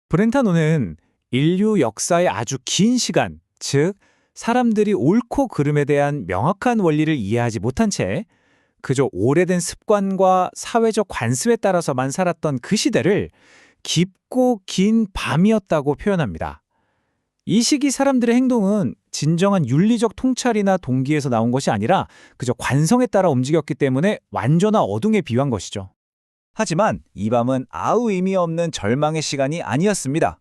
브렌타노는 인류 역사의 아주 긴 시간, 즉 사람들이 옳고 그름에 대한 명확한 원리를 이해하지 못한 채 그저 오래된 습관과 사회적 관습에 따라서만 살았던 그 시대를 깊고 긴 밤이었다고 표현합니다. 이 시기 사람들의 행동은 진정한 윤리적 통찰이나 동기에서 나온 것이 아니라 그저 관성에 따라 움직였기 때문에 완전한 어둠에 비유한 것이죠. 하지만 이 밤은 아무 의미 없는 절망의 시간이 아니었습니다.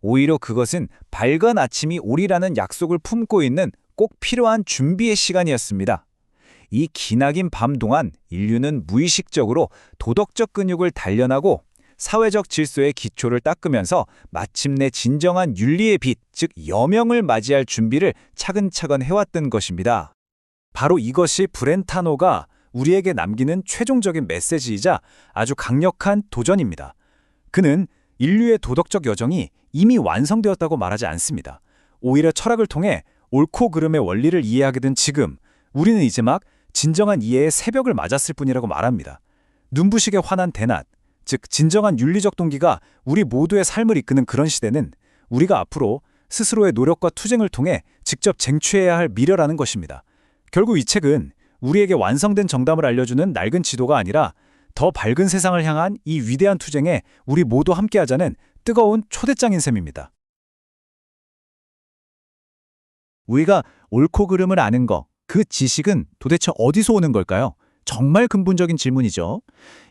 오히려 그것은 밝은 아침이 오리라는 약속을 품고 있는 꼭 필요한 준비의 시간이었습니다. 이 기나긴 밤 동안 인류는 무의식적으로 도덕적 근육을 단련하고 사회적 질서의 기초를 닦으면서 마침내 진정한 윤리의 빛, 즉 여명을 맞이할 준비를 차근차근 해왔던 것입니다. 바로 이것이 브렌타노가 우리에게 남기는 최종적인 메시지이자 아주 강력한 도전입니다. 그는 인류의 도덕적 여정이 이미 완성되었다고 말하지 않습니다. 오히려 철학을 통해 옳고 그름의 원리를 이해하게 된 지금, 우리는 이제 막 진정한 이해의 새벽을 맞았을 뿐이라고 말합니다. 눈부시게 환한 대낮, 즉 진정한 윤리적 동기가 우리 모두의 삶을 이끄는 그런 시대는 우리가 앞으로 스스로의 노력과 투쟁을 통해 직접 쟁취해야 할 미래라는 것입니다. 결국 이 책은 우리에게 완성된 정답을 알려주는 낡은 지도가 아니라 더 밝은 세상을 향한 이 위대한 투쟁에 우리 모두 함께하자는 뜨거운 초대장인 셈입니다. 우리가 옳고 그름을 아는 거, 그 지식은 도대체 어디서 오는 걸까요? 정말 근본적인 질문이죠.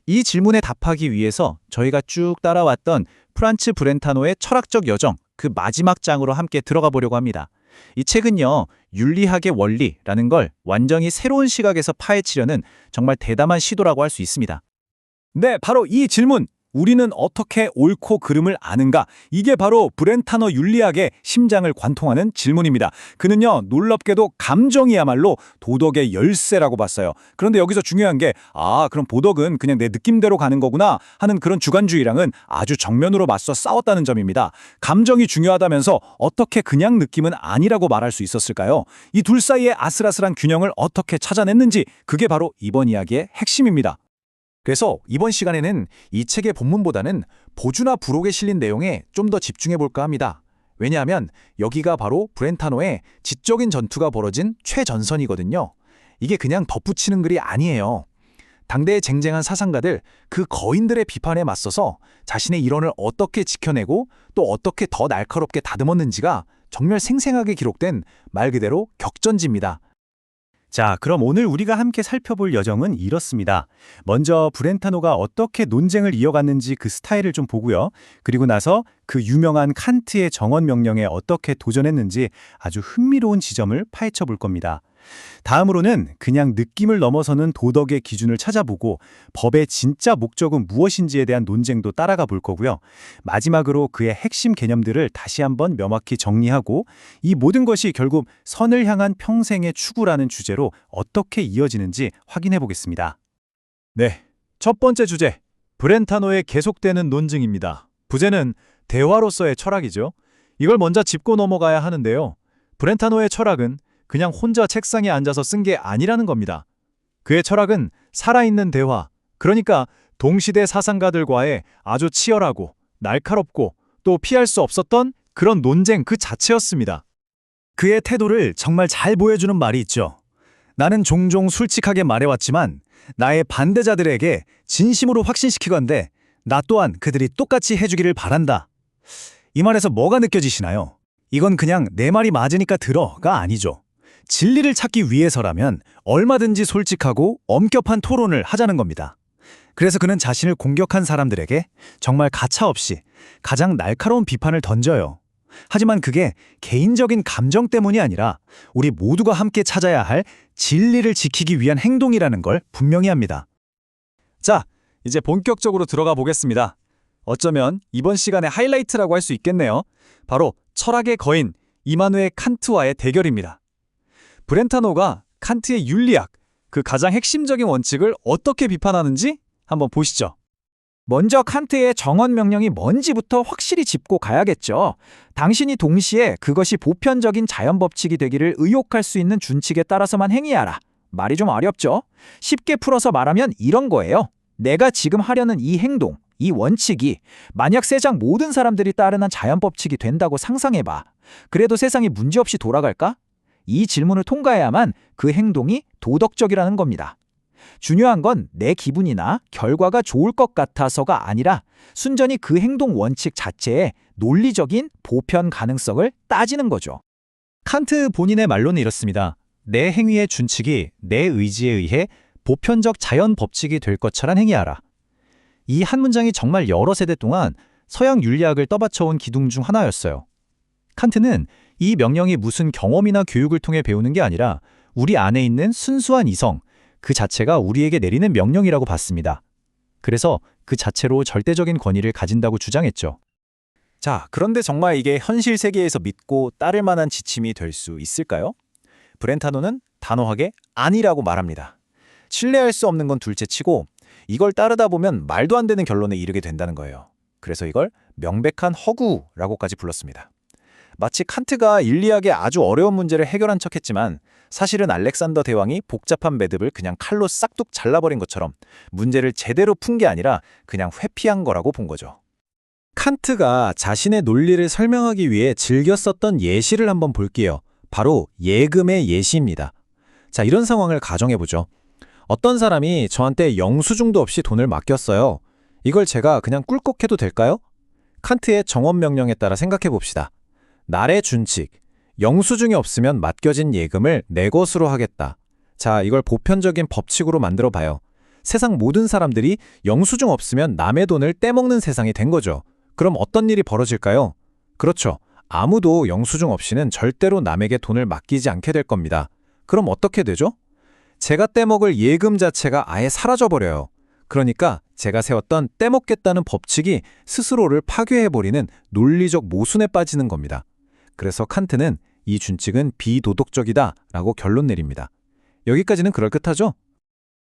이 질문에 답하기 위해서 저희가 쭉 따라왔던 프란츠 브렌타노의 철학적 여정, 그 마지막 장으로 함께 들어가 보려고 합니다. 이 책은요, 윤리학의 원리라는 걸 완전히 새로운 시각에서 파헤치려는 정말 대담한 시도라고 할 수 있습니다. 네, 바로 이 질문. 우리는 어떻게 옳고 그름을 아는가? 이게 바로 브렌타노 윤리학의 심장을 관통하는 질문입니다. 그는요, 놀랍게도 감정이야말로 도덕의 열쇠라고 봤어요. 그런데 여기서 중요한 게, 그럼 도덕은 그냥 내 느낌대로 가는 거구나 하는 그런 주관주의랑은 아주 정면으로 맞서 싸웠다는 점입니다. 감정이 중요하다면서 어떻게 그냥 느낌은 아니라고 말할 수 있었을까요? 이 둘 사이의 아슬아슬한 균형을 어떻게 찾아냈는지, 그게 바로 이번 이야기의 핵심입니다. 그래서 이번 시간에는 이 책의 본문보다는 보주나 부록에 실린 내용에 좀 더 집중해 볼까 합니다. 왜냐하면 여기가 바로 브렌타노의 지적인 전투가 벌어진 최전선이거든요. 이게 그냥 덧붙이는 글이 아니에요. 당대의 쟁쟁한 사상가들, 그 거인들의 비판에 맞서서 자신의 이론을 어떻게 지켜내고 또 어떻게 더 날카롭게 다듬었는지가 정말 생생하게 기록된 말 그대로 격전지입니다. 자, 그럼 오늘 우리가 함께 살펴볼 여정은 이렇습니다. 먼저 브렌타노가 어떻게 논쟁을 이어갔는지 그 스타일을 좀 보고요. 그리고 나서 그 유명한 칸트의 정언 명령에 어떻게 도전했는지 아주 흥미로운 지점을 파헤쳐 볼 겁니다. 다음으로는 그냥 느낌을 넘어서는 도덕의 기준을 찾아보고 법의 진짜 목적은 무엇인지에 대한 논쟁도 따라가 볼 거고요. 마지막으로 그의 핵심 개념들을 다시 한번 명확히 정리하고 이 모든 것이 결국 선을 향한 평생의 추구라는 주제로 어떻게 이어지는지 확인해 보겠습니다. 네, 첫 번째 주제, 브렌타노의 계속되는 논증입니다. 부제는 대화로서의 철학이죠. 이걸 먼저 짚고 넘어가야 하는데요. 브렌타노의 철학은 그냥 혼자 책상에 앉아서 쓴 게 아니라는 겁니다. 그의 철학은 살아있는 대화, 그러니까 동시대 사상가들과의 아주 치열하고 날카롭고 또 피할 수 없었던 그런 논쟁 그 자체였습니다. 그의 태도를 정말 잘 보여주는 말이 있죠. 나는 종종 솔직하게 말해왔지만 나의 반대자들에게 진심으로 확신시키건대 나 또한 그들이 똑같이 해주기를 바란다. 이 말에서 뭐가 느껴지시나요? 이건 그냥 내 말이 맞으니까 들어가 아니죠. 진리를 찾기 위해서라면 얼마든지 솔직하고 엄격한 토론을 하자는 겁니다. 그래서 그는 자신을 공격한 사람들에게 정말 가차없이 가장 날카로운 비판을 던져요. 하지만 그게 개인적인 감정 때문이 아니라 우리 모두가 함께 찾아야 할 진리를 지키기 위한 행동이라는 걸 분명히 합니다. 자, 이제 본격적으로 들어가 보겠습니다. 어쩌면 이번 시간의 하이라이트라고 할 수 있겠네요. 바로 철학의 거인 이마누엘 칸트와의 대결입니다. 브렌타노가 칸트의 윤리학, 그 가장 핵심적인 원칙을 어떻게 비판하는지 한번 보시죠. 먼저 칸트의 정언 명령이 뭔지부터 확실히 짚고 가야겠죠. 당신이 동시에 그것이 보편적인 자연 법칙이 되기를 의욕할 수 있는 준칙에 따라서만 행위하라. 말이 좀 어렵죠? 쉽게 풀어서 말하면 이런 거예요. 내가 지금 하려는 이 행동, 이 원칙이 만약 세상 모든 사람들이 따르는 자연 법칙이 된다고 상상해봐. 그래도 세상이 문제없이 돌아갈까? 이 질문을 통과해야만 그 행동이 도덕적이라는 겁니다. 중요한 건 내 기분이나 결과가 좋을 것 같아서가 아니라 순전히 그 행동 원칙 자체의 논리적인 보편 가능성을 따지는 거죠. 칸트 본인의 말로는 이렇습니다. 내 행위의 준칙이 내 의지에 의해 보편적 자연 법칙이 될 것처럼 행위하라. 이 한 문장이 정말 여러 세대 동안 서양 윤리학을 떠받쳐온 기둥 중 하나였어요. 칸트는 이 명령이 무슨 경험이나 교육을 통해 배우는 게 아니라 우리 안에 있는 순수한 이성, 그 자체가 우리에게 내리는 명령이라고 봤습니다. 그래서 그 자체로 절대적인 권위를 가진다고 주장했죠. 자, 그런데 정말 이게 현실 세계에서 믿고 따를 만한 지침이 될 수 있을까요? 브렌타노는 단호하게 아니라고 말합니다. 신뢰할 수 없는 건 둘째치고 이걸 따르다 보면 말도 안 되는 결론에 이르게 된다는 거예요. 그래서 이걸 명백한 허구라고까지 불렀습니다. 마치 칸트가 인리학의 아주 어려운 문제를 해결한 척했지만 사실은 알렉산더 대왕이 복잡한 매듭을 그냥 칼로 싹둑 잘라버린 것처럼 문제를 제대로 푼 게 아니라 그냥 회피한 거라고 본 거죠. 칸트가 자신의 논리를 설명하기 위해 즐겨 썼던 예시를 한번 볼게요. 바로 예금의 예시입니다. 자, 이런 상황을 가정해보죠. 어떤 사람이 저한테 영수증도 없이 돈을 맡겼어요. 이걸 제가 그냥 꿀꺽해도 될까요? 칸트의 정언 명령에 따라 생각해봅시다. 날의 준칙, 영수증이 없으면 맡겨진 예금을 내 것으로 하겠다. 자, 이걸 보편적인 법칙으로 만들어 봐요. 세상 모든 사람들이 영수증 없으면 남의 돈을 떼먹는 세상이 된 거죠. 그럼 어떤 일이 벌어질까요? 그렇죠. 아무도 영수증 없이는 절대로 남에게 돈을 맡기지 않게 될 겁니다. 그럼 어떻게 되죠? 제가 떼먹을 예금 자체가 아예 사라져버려요. 그러니까 제가 세웠던 떼먹겠다는 법칙이 스스로를 파괴해버리는 논리적 모순에 빠지는 겁니다. 그래서 칸트는 이 준칙은 비도덕적이다 라고 결론 내립니다. 여기까지는 그럴듯하죠?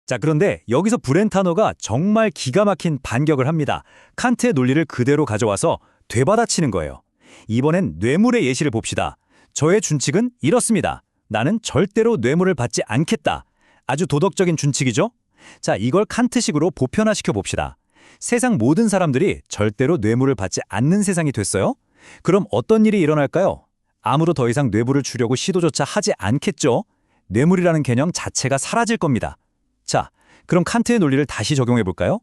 자, 그런데 여기서 브렌타노가 정말 기가 막힌 반격을 합니다. 칸트의 논리를 그대로 가져와서 되받아치는 거예요. 이번엔 뇌물의 예시를 봅시다. 저의 준칙은 이렇습니다. 나는 절대로 뇌물을 받지 않겠다. 아주 도덕적인 준칙이죠? 자, 이걸 칸트식으로 보편화시켜 봅시다. 세상 모든 사람들이 절대로 뇌물을 받지 않는 세상이 됐어요? 그럼 어떤 일이 일어날까요? 아무도 더 이상 뇌물을 주려고 시도조차 하지 않겠죠? 뇌물이라는 개념 자체가 사라질 겁니다. 자, 그럼 칸트의 논리를 다시 적용해 볼까요?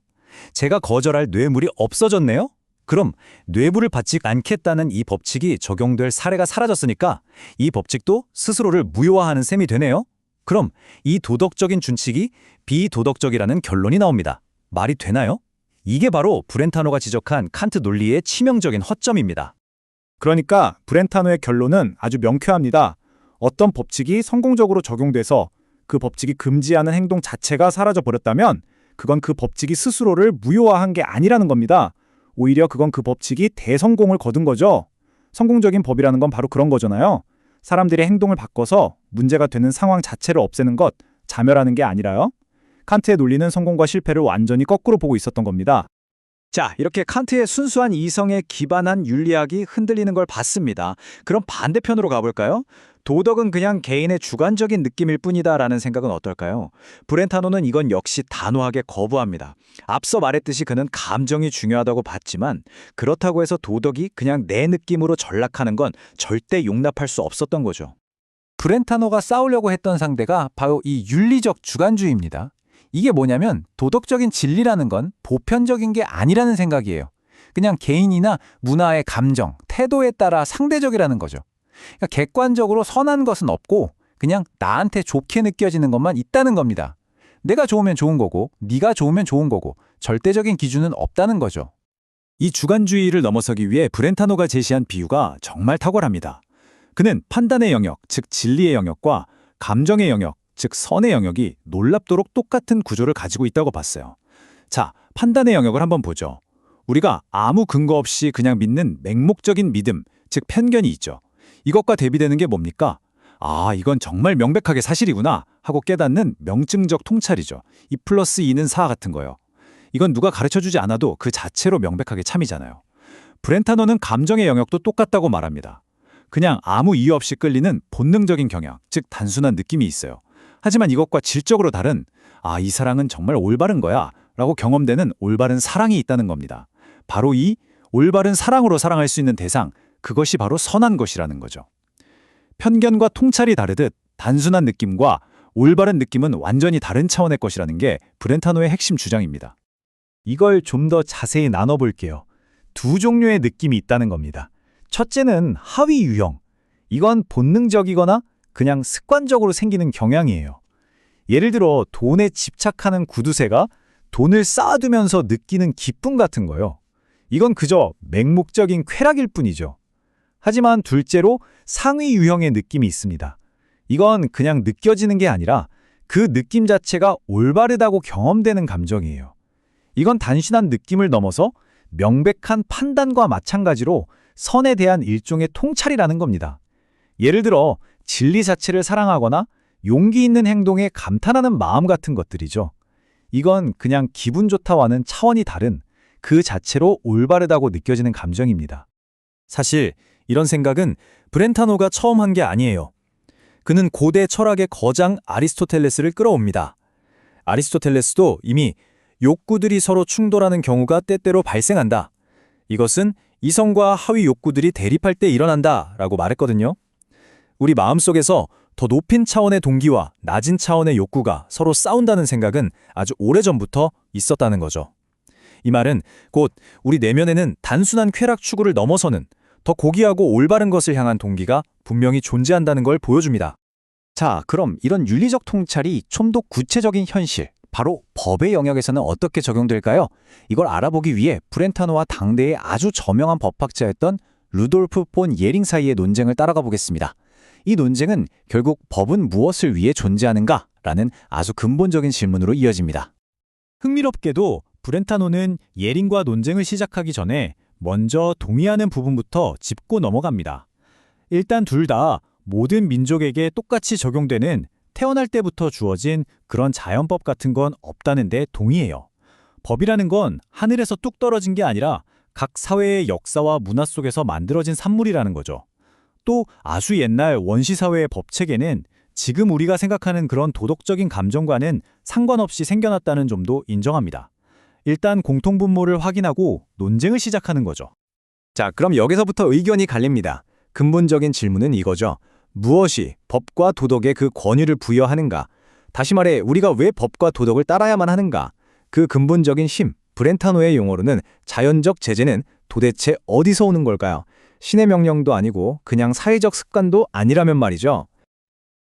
제가 거절할 뇌물이 없어졌네요? 그럼 뇌물을 받지 않겠다는 이 법칙이 적용될 사례가 사라졌으니까 이 법칙도 스스로를 무효화하는 셈이 되네요? 그럼 이 도덕적인 준칙이 비도덕적이라는 결론이 나옵니다. 말이 되나요? 이게 바로 브렌타노가 지적한 칸트 논리의 치명적인 허점입니다. 그러니까 브렌타노의 결론은 아주 명쾌합니다. 어떤 법칙이 성공적으로 적용돼서 그 법칙이 금지하는 행동 자체가 사라져버렸다면 그건 그 법칙이 스스로를 무효화한 게 아니라는 겁니다. 오히려 그건 그 법칙이 대성공을 거둔 거죠. 성공적인 법이라는 건 바로 그런 거잖아요. 사람들의 행동을 바꿔서 문제가 되는 상황 자체를 없애는 것, 자멸하는 게 아니라요. 칸트의 논리는 성공과 실패를 완전히 거꾸로 보고 있었던 겁니다. 자, 이렇게 칸트의 순수한 이성에 기반한 윤리학이 흔들리는 걸 봤습니다. 그럼 반대편으로 가볼까요? 도덕은 그냥 개인의 주관적인 느낌일 뿐이다라는 생각은 어떨까요? 브렌타노는 이건 역시 단호하게 거부합니다. 앞서 말했듯이 그는 감정이 중요하다고 봤지만 그렇다고 해서 도덕이 그냥 내 느낌으로 전락하는 건 절대 용납할 수 없었던 거죠. 브렌타노가 싸우려고 했던 상대가 바로 이 윤리적 주관주의입니다. 이게 뭐냐면 도덕적인 진리라는 건 보편적인 게 아니라는 생각이에요. 그냥 개인이나 문화의 감정, 태도에 따라 상대적이라는 거죠. 그러니까 객관적으로 선한 것은 없고 그냥 나한테 좋게 느껴지는 것만 있다는 겁니다. 내가 좋으면 좋은 거고 네가 좋으면 좋은 거고 절대적인 기준은 없다는 거죠. 이 주관주의를 넘어서기 위해 브렌타노가 제시한 비유가 정말 탁월합니다. 그는 판단의 영역, 즉 진리의 영역과 감정의 영역, 즉 선의 영역이 놀랍도록 똑같은 구조를 가지고 있다고 봤어요. 자, 판단의 영역을 한번 보죠. 우리가 아무 근거 없이 그냥 믿는 맹목적인 믿음, 즉 편견이 있죠. 이것과 대비되는 게 뭡니까? 아, 이건 정말 명백하게 사실이구나 하고 깨닫는 명증적 통찰이죠. 2+2는 4 같은 거요. 이건 누가 가르쳐주지 않아도 그 자체로 명백하게 참이잖아요. 브렌타노는 감정의 영역도 똑같다고 말합니다. 그냥 아무 이유 없이 끌리는 본능적인 경향, 즉 단순한 느낌이 있어요. 하지만 이것과 질적으로 다른 이 사랑은 정말 올바른 거야 라고 경험되는 올바른 사랑이 있다는 겁니다. 바로 이 올바른 사랑으로 사랑할 수 있는 대상, 그것이 바로 선한 것이라는 거죠. 편견과 통찰이 다르듯 단순한 느낌과 올바른 느낌은 완전히 다른 차원의 것이라는 게 브렌타노의 핵심 주장입니다. 이걸 좀 더 자세히 나눠볼게요. 두 종류의 느낌이 있다는 겁니다. 첫째는 하위 유형. 이건 본능적이거나 그냥 습관적으로 생기는 경향이에요. 예를 들어 돈에 집착하는 구두쇠가 돈을 쌓아두면서 느끼는 기쁨 같은 거요. 이건 그저 맹목적인 쾌락일 뿐이죠. 하지만 둘째로 상위 유형의 느낌이 있습니다. 이건 그냥 느껴지는 게 아니라 그 느낌 자체가 올바르다고 경험되는 감정이에요. 이건 단순한 느낌을 넘어서 명백한 판단과 마찬가지로 선에 대한 일종의 통찰이라는 겁니다. 예를 들어 진리 자체를 사랑하거나 용기 있는 행동에 감탄하는 마음 같은 것들이죠. 이건 그냥 기분 좋다와는 차원이 다른 그 자체로 올바르다고 느껴지는 감정입니다. 사실 이런 생각은 브렌타노가 처음 한 게 아니에요. 그는 고대 철학의 거장 아리스토텔레스를 끌어옵니다. 아리스토텔레스도 이미 욕구들이 서로 충돌하는 경우가 때때로 발생한다. 이것은 이성과 하위 욕구들이 대립할 때 일어난다 라고 말했거든요. 우리 마음속에서 더 높은 차원의 동기와 낮은 차원의 욕구가 서로 싸운다는 생각은 아주 오래전부터 있었다는 거죠. 이 말은 곧 우리 내면에는 단순한 쾌락 추구를 넘어서는 더 고귀하고 올바른 것을 향한 동기가 분명히 존재한다는 걸 보여줍니다. 자, 그럼 이런 윤리적 통찰이 좀 더 구체적인 현실, 바로 법의 영역에서는 어떻게 적용될까요? 이걸 알아보기 위해 브렌타노와 당대의 아주 저명한 법학자였던 루돌프 폰 예링 사이의 논쟁을 따라가 보겠습니다. 이 논쟁은 결국 법은 무엇을 위해 존재하는가라는 아주 근본적인 질문으로 이어집니다. 흥미롭게도 브렌타노는 예링과 논쟁을 시작하기 전에 먼저 동의하는 부분부터 짚고 넘어갑니다. 일단 둘 다 모든 민족에게 똑같이 적용되는 태어날 때부터 주어진 그런 자연법 같은 건 없다는 데 동의해요. 법이라는 건 하늘에서 뚝 떨어진 게 아니라 각 사회의 역사와 문화 속에서 만들어진 산물이라는 거죠. 또 아주 옛날 원시사회의 법체계는 지금 우리가 생각하는 그런 도덕적인 감정과는 상관없이 생겨났다는 점도 인정합니다. 일단 공통분모를 확인하고 논쟁을 시작하는 거죠. 자, 그럼 여기서부터 의견이 갈립니다. 근본적인 질문은 이거죠. 무엇이 법과 도덕에 그 권위를 부여하는가? 다시 말해 우리가 왜 법과 도덕을 따라야만 하는가? 그 근본적인 힘, 브렌타노의 용어로는 자연적 제재는 도대체 어디서 오는 걸까요? 신의 명령도 아니고 그냥 사회적 습관도 아니라면 말이죠.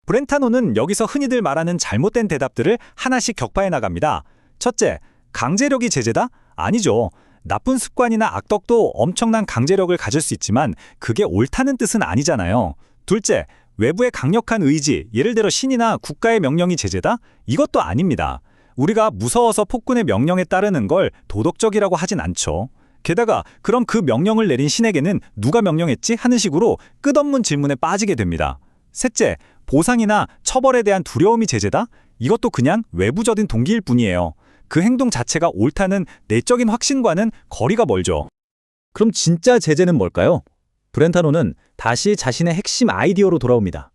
브렌타노는 여기서 흔히들 말하는 잘못된 대답들을 하나씩 격파해 나갑니다. 첫째, 강제력이 제재다? 아니죠. 나쁜 습관이나 악덕도 엄청난 강제력을 가질 수 있지만 그게 옳다는 뜻은 아니잖아요. 둘째, 외부의 강력한 의지, 예를 들어 신이나 국가의 명령이 제재다? 이것도 아닙니다. 우리가 무서워서 폭군의 명령에 따르는 걸 도덕적이라고 하진 않죠. 게다가 그럼 그 명령을 내린 신에게는 누가 명령했지? 하는 식으로 끝없는 질문에 빠지게 됩니다. 셋째, 보상이나 처벌에 대한 두려움이 제재다? 이것도 그냥 외부적인 동기일 뿐이에요. 그 행동 자체가 옳다는 내적인 확신과는 거리가 멀죠. 그럼 진짜 제재는 뭘까요? 브렌타노는 다시 자신의 핵심 아이디어로 돌아옵니다.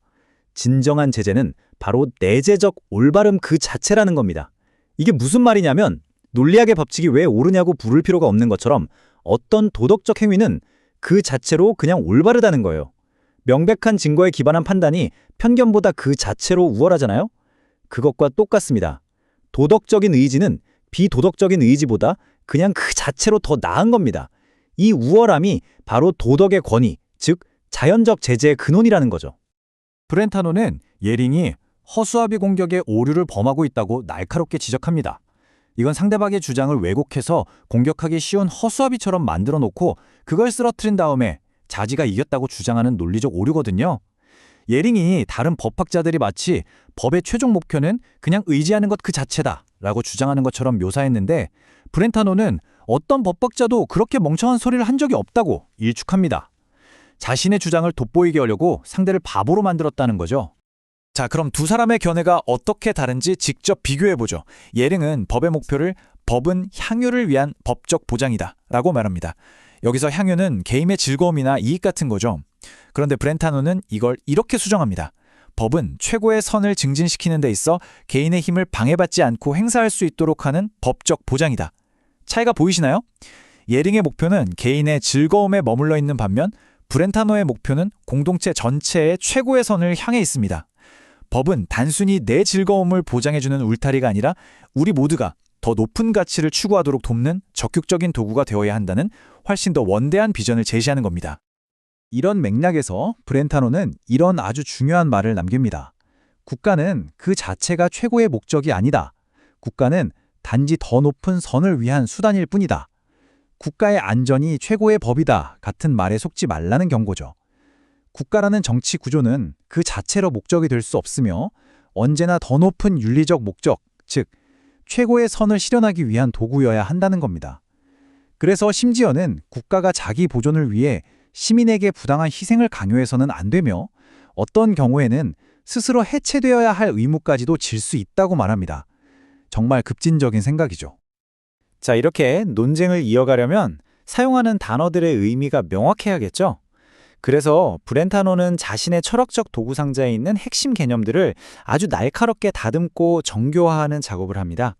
진정한 제재는 바로 내재적 올바름 그 자체라는 겁니다. 이게 무슨 말이냐면 논리학의 법칙이 왜 옳으냐고 물을 필요가 없는 것처럼 어떤 도덕적 행위는 그 자체로 그냥 올바르다는 거예요. 명백한 증거에 기반한 판단이 편견보다 그 자체로 우월하잖아요? 그것과 똑같습니다. 도덕적인 의지는 비도덕적인 의지보다 그냥 그 자체로 더 나은 겁니다. 이 우월함이 바로 도덕의 권위, 즉 자연적 제재의 근원이라는 거죠. 브렌타노는 예링이 허수아비 공격의 오류를 범하고 있다고 날카롭게 지적합니다. 이건 상대방의 주장을 왜곡해서 공격하기 쉬운 허수아비처럼 만들어 놓고 그걸 쓰러뜨린 다음에 자지가 이겼다고 주장하는 논리적 오류거든요. 예링이 다른 법학자들이 마치 법의 최종 목표는 그냥 의지하는 것 그 자체다 라고 주장하는 것처럼 묘사했는데 브렌타노는 어떤 법학자도 그렇게 멍청한 소리를 한 적이 없다고 일축합니다. 자신의 주장을 돋보이게 하려고 상대를 바보로 만들었다는 거죠. 자, 그럼 두 사람의 견해가 어떻게 다른지 직접 비교해보죠. 예링은 법의 목표를 법은 향유를 위한 법적 보장이다 라고 말합니다. 여기서 향유는 개인의 즐거움이나 이익 같은 거죠. 그런데 브렌타노는 이걸 이렇게 수정합니다. 법은 최고의 선을 증진시키는 데 있어 개인의 힘을 방해받지 않고 행사할 수 있도록 하는 법적 보장이다. 차이가 보이시나요? 예링의 목표는 개인의 즐거움에 머물러 있는 반면 브렌타노의 목표는 공동체 전체의 최고의 선을 향해 있습니다. 법은 단순히 내 즐거움을 보장해주는 울타리가 아니라 우리 모두가 더 높은 가치를 추구하도록 돕는 적극적인 도구가 되어야 한다는 훨씬 더 원대한 비전을 제시하는 겁니다. 이런 맥락에서 브렌타노는 이런 아주 중요한 말을 남깁니다. 국가는 그 자체가 최고의 목적이 아니다. 국가는 단지 더 높은 선을 위한 수단일 뿐이다. 국가의 안전이 최고의 법이다 같은 말에 속지 말라는 경고죠. 국가라는 정치 구조는 그 자체로 목적이 될 수 없으며 언제나 더 높은 윤리적 목적, 즉 최고의 선을 실현하기 위한 도구여야 한다는 겁니다. 그래서 심지어는 국가가 자기 보존을 위해 시민에게 부당한 희생을 강요해서는 안 되며 어떤 경우에는 스스로 해체되어야 할 의무까지도 질 수 있다고 말합니다. 정말 급진적인 생각이죠. 자, 이렇게 논쟁을 이어가려면 사용하는 단어들의 의미가 명확해야겠죠? 그래서 브렌타노는 자신의 철학적 도구 상자에 있는 핵심 개념들을 아주 날카롭게 다듬고 정교화하는 작업을 합니다.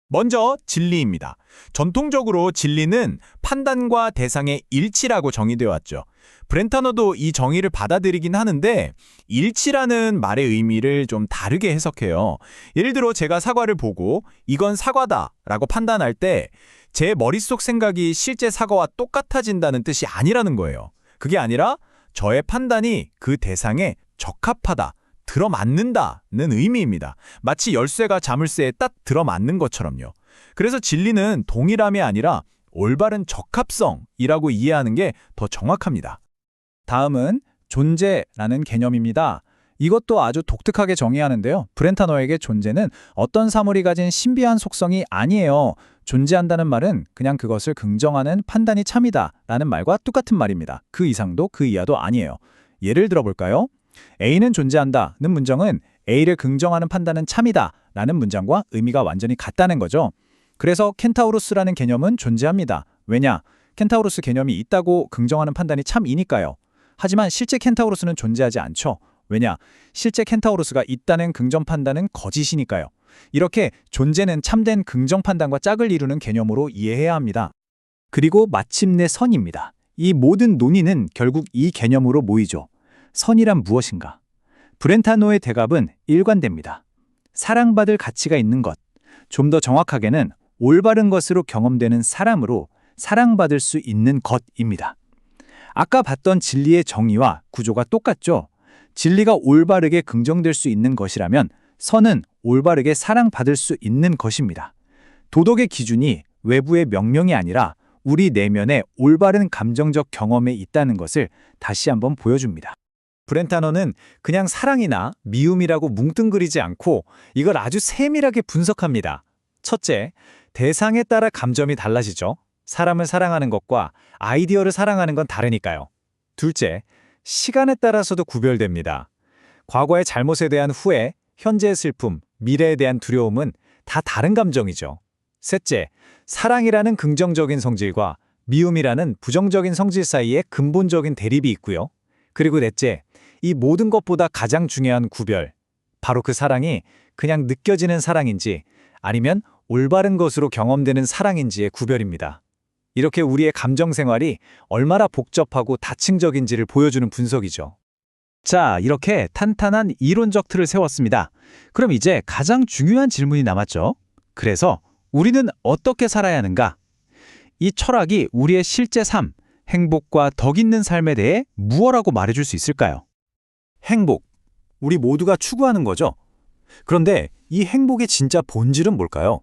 먼저 진리입니다. 전통적으로 진리는 판단과 대상의 일치라고 정의되어 왔죠. 브렌타노도 이 정의를 받아들이긴 하는데 일치라는 말의 의미를 좀 다르게 해석해요. 예를 들어 제가 사과를 보고 이건 사과다라고 판단할 때 제 머릿속 생각이 실제 사과와 똑같아진다는 뜻이 아니라는 거예요. 그게 아니라 저의 판단이 그 대상에 적합하다, 들어맞는다는 의미입니다. 마치 열쇠가 자물쇠에 딱 들어맞는 것처럼요. 그래서 진리는 동일함이 아니라 올바른 적합성이라고 이해하는 게 더 정확합니다. 다음은 존재라는 개념입니다. 이것도 아주 독특하게 정의하는데요. 브렌타노에게 존재는 어떤 사물이 가진 신비한 속성이 아니에요. 존재한다는 말은 그냥 그것을 긍정하는 판단이 참이다 라는 말과 똑같은 말입니다. 그 이상도 그 이하도 아니에요. 예를 들어볼까요? A는 존재한다는 문장은 A를 긍정하는 판단은 참이다 라는 문장과 의미가 완전히 같다는 거죠. 그래서 켄타우루스라는 개념은 존재합니다. 왜냐? 켄타우루스 개념이 있다고 긍정하는 판단이 참이니까요. 하지만 실제 켄타우루스는 존재하지 않죠. 왜냐? 실제 켄타우루스가 있다는 긍정 판단은 거짓이니까요. 이렇게 존재는 참된 긍정 판단과 짝을 이루는 개념으로 이해해야 합니다. 그리고 마침내 선입니다. 이 모든 논의는 결국 이 개념으로 모이죠. 선이란 무엇인가? 브렌타노의 대답은 일관됩니다. 사랑받을 가치가 있는 것. 좀 더 정확하게는 올바른 것으로 경험되는 사람으로 사랑받을 수 있는 것입니다. 아까 봤던 진리의 정의와 구조가 똑같죠? 진리가 올바르게 긍정될 수 있는 것이라면 선은 올바르게 사랑받을 수 있는 것입니다. 도덕의 기준이 외부의 명령이 아니라 우리 내면의 올바른 감정적 경험에 있다는 것을 다시 한번 보여줍니다. 브렌타노는 그냥 사랑이나 미움이라고 뭉뚱그리지 않고 이걸 아주 세밀하게 분석합니다. 첫째, 대상에 따라 감정이 달라지죠. 사람을 사랑하는 것과 아이디어를 사랑하는 건 다르니까요. 둘째, 시간에 따라서도 구별됩니다. 과거의 잘못에 대한 후회, 현재의 슬픔, 미래에 대한 두려움은 다 다른 감정이죠. 셋째, 사랑이라는 긍정적인 성질과 미움이라는 부정적인 성질 사이에 근본적인 대립이 있고요. 그리고 넷째, 이 모든 것보다 가장 중요한 구별, 바로 그 사랑이 그냥 느껴지는 사랑인지 아니면 올바른 것으로 경험되는 사랑인지의 구별입니다. 이렇게 우리의 감정 생활이 얼마나 복잡하고 다층적인지를 보여주는 분석이죠. 자, 이렇게 탄탄한 이론적 틀을 세웠습니다. 그럼 이제 가장 중요한 질문이 남았죠. 그래서 우리는 어떻게 살아야 하는가? 이 철학이 우리의 실제 삶, 행복과 덕 있는 삶에 대해 무엇라고 말해줄 수 있을까요? 행복. 우리 모두가 추구하는 거죠. 그런데 이 행복의 진짜 본질은 뭘까요?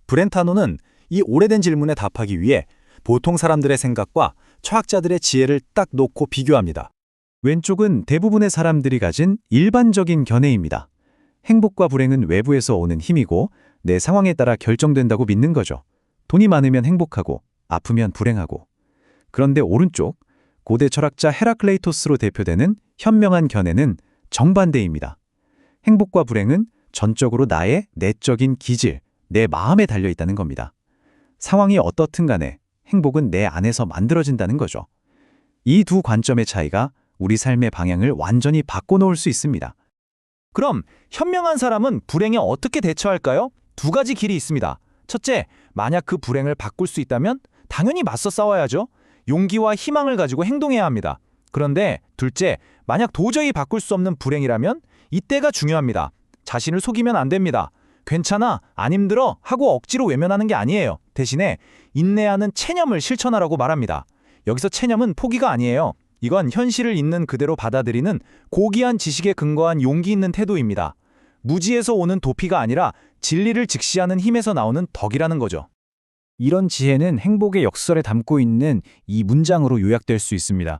브렌타노는 이 오래된 질문에 답하기 위해 보통 사람들의 생각과 철학자들의 지혜를 딱 놓고 비교합니다. 왼쪽은 대부분의 사람들이 가진 일반적인 견해입니다. 행복과 불행은 외부에서 오는 힘이고 내 상황에 따라 결정된다고 믿는 거죠. 돈이 많으면 행복하고 아프면 불행하고. 그런데 오른쪽, 고대 철학자 헤라클레이토스로 대표되는 현명한 견해는 정반대입니다. 행복과 불행은 전적으로 나의 내적인 기질, 내 마음에 달려 있다는 겁니다. 상황이 어떻든 간에 행복은 내 안에서 만들어진다는 거죠. 이 두 관점의 차이가 우리 삶의 방향을 완전히 바꿔놓을 수 있습니다. 그럼 현명한 사람은 불행에 어떻게 대처할까요? 두 가지 길이 있습니다. 첫째, 만약 그 불행을 바꿀 수 있다면 당연히 맞서 싸워야죠. 용기와 희망을 가지고 행동해야 합니다. 그런데 둘째, 만약 도저히 바꿀 수 없는 불행이라면 이때가 중요합니다. 자신을 속이면 안 됩니다. 괜찮아, 안 힘들어 하고 억지로 외면하는 게 아니에요. 대신에 인내하는 체념을 실천하라고 말합니다. 여기서 체념은 포기가 아니에요. 이건 현실을 있는 그대로 받아들이는 고귀한 지식에 근거한 용기 있는 태도입니다. 무지에서 오는 도피가 아니라 진리를 직시하는 힘에서 나오는 덕이라는 거죠. 이런 지혜는 행복의 역설에 담고 있는 이 문장으로 요약될 수 있습니다.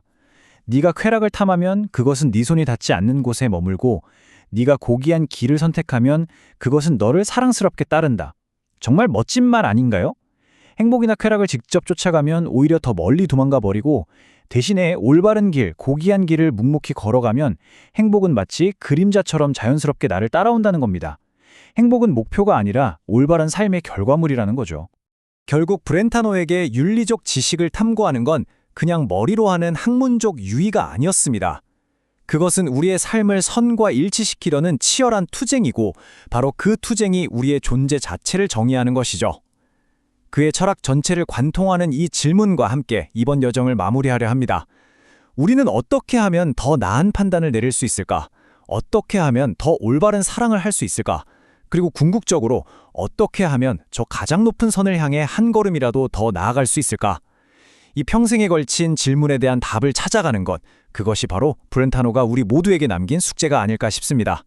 네가 쾌락을 탐하면 그것은 네 손이 닿지 않는 곳에 머물고 네가 고귀한 길을 선택하면 그것은 너를 사랑스럽게 따른다. 정말 멋진 말 아닌가요? 행복이나 쾌락을 직접 쫓아가면 오히려 더 멀리 도망가 버리고 대신에 올바른 길, 고귀한 길을 묵묵히 걸어가면 행복은 마치 그림자처럼 자연스럽게 나를 따라온다는 겁니다. 행복은 목표가 아니라 올바른 삶의 결과물이라는 거죠. 결국 브렌타노에게 윤리적 지식을 탐구하는 건 그냥 머리로 하는 학문적 유의가 아니었습니다. 그것은 우리의 삶을 선과 일치시키려는 치열한 투쟁이고 바로 그 투쟁이 우리의 존재 자체를 정의하는 것이죠. 그의 철학 전체를 관통하는 이 질문과 함께 이번 여정을 마무리하려 합니다. 우리는 어떻게 하면 더 나은 판단을 내릴 수 있을까? 어떻게 하면 더 올바른 사랑을 할 수 있을까? 그리고 궁극적으로 어떻게 하면 저 가장 높은 선을 향해 한 걸음이라도 더 나아갈 수 있을까? 이 평생에 걸친 질문에 대한 답을 찾아가는 것, 그것이 바로 브렌타노가 우리 모두에게 남긴 숙제가 아닐까 싶습니다.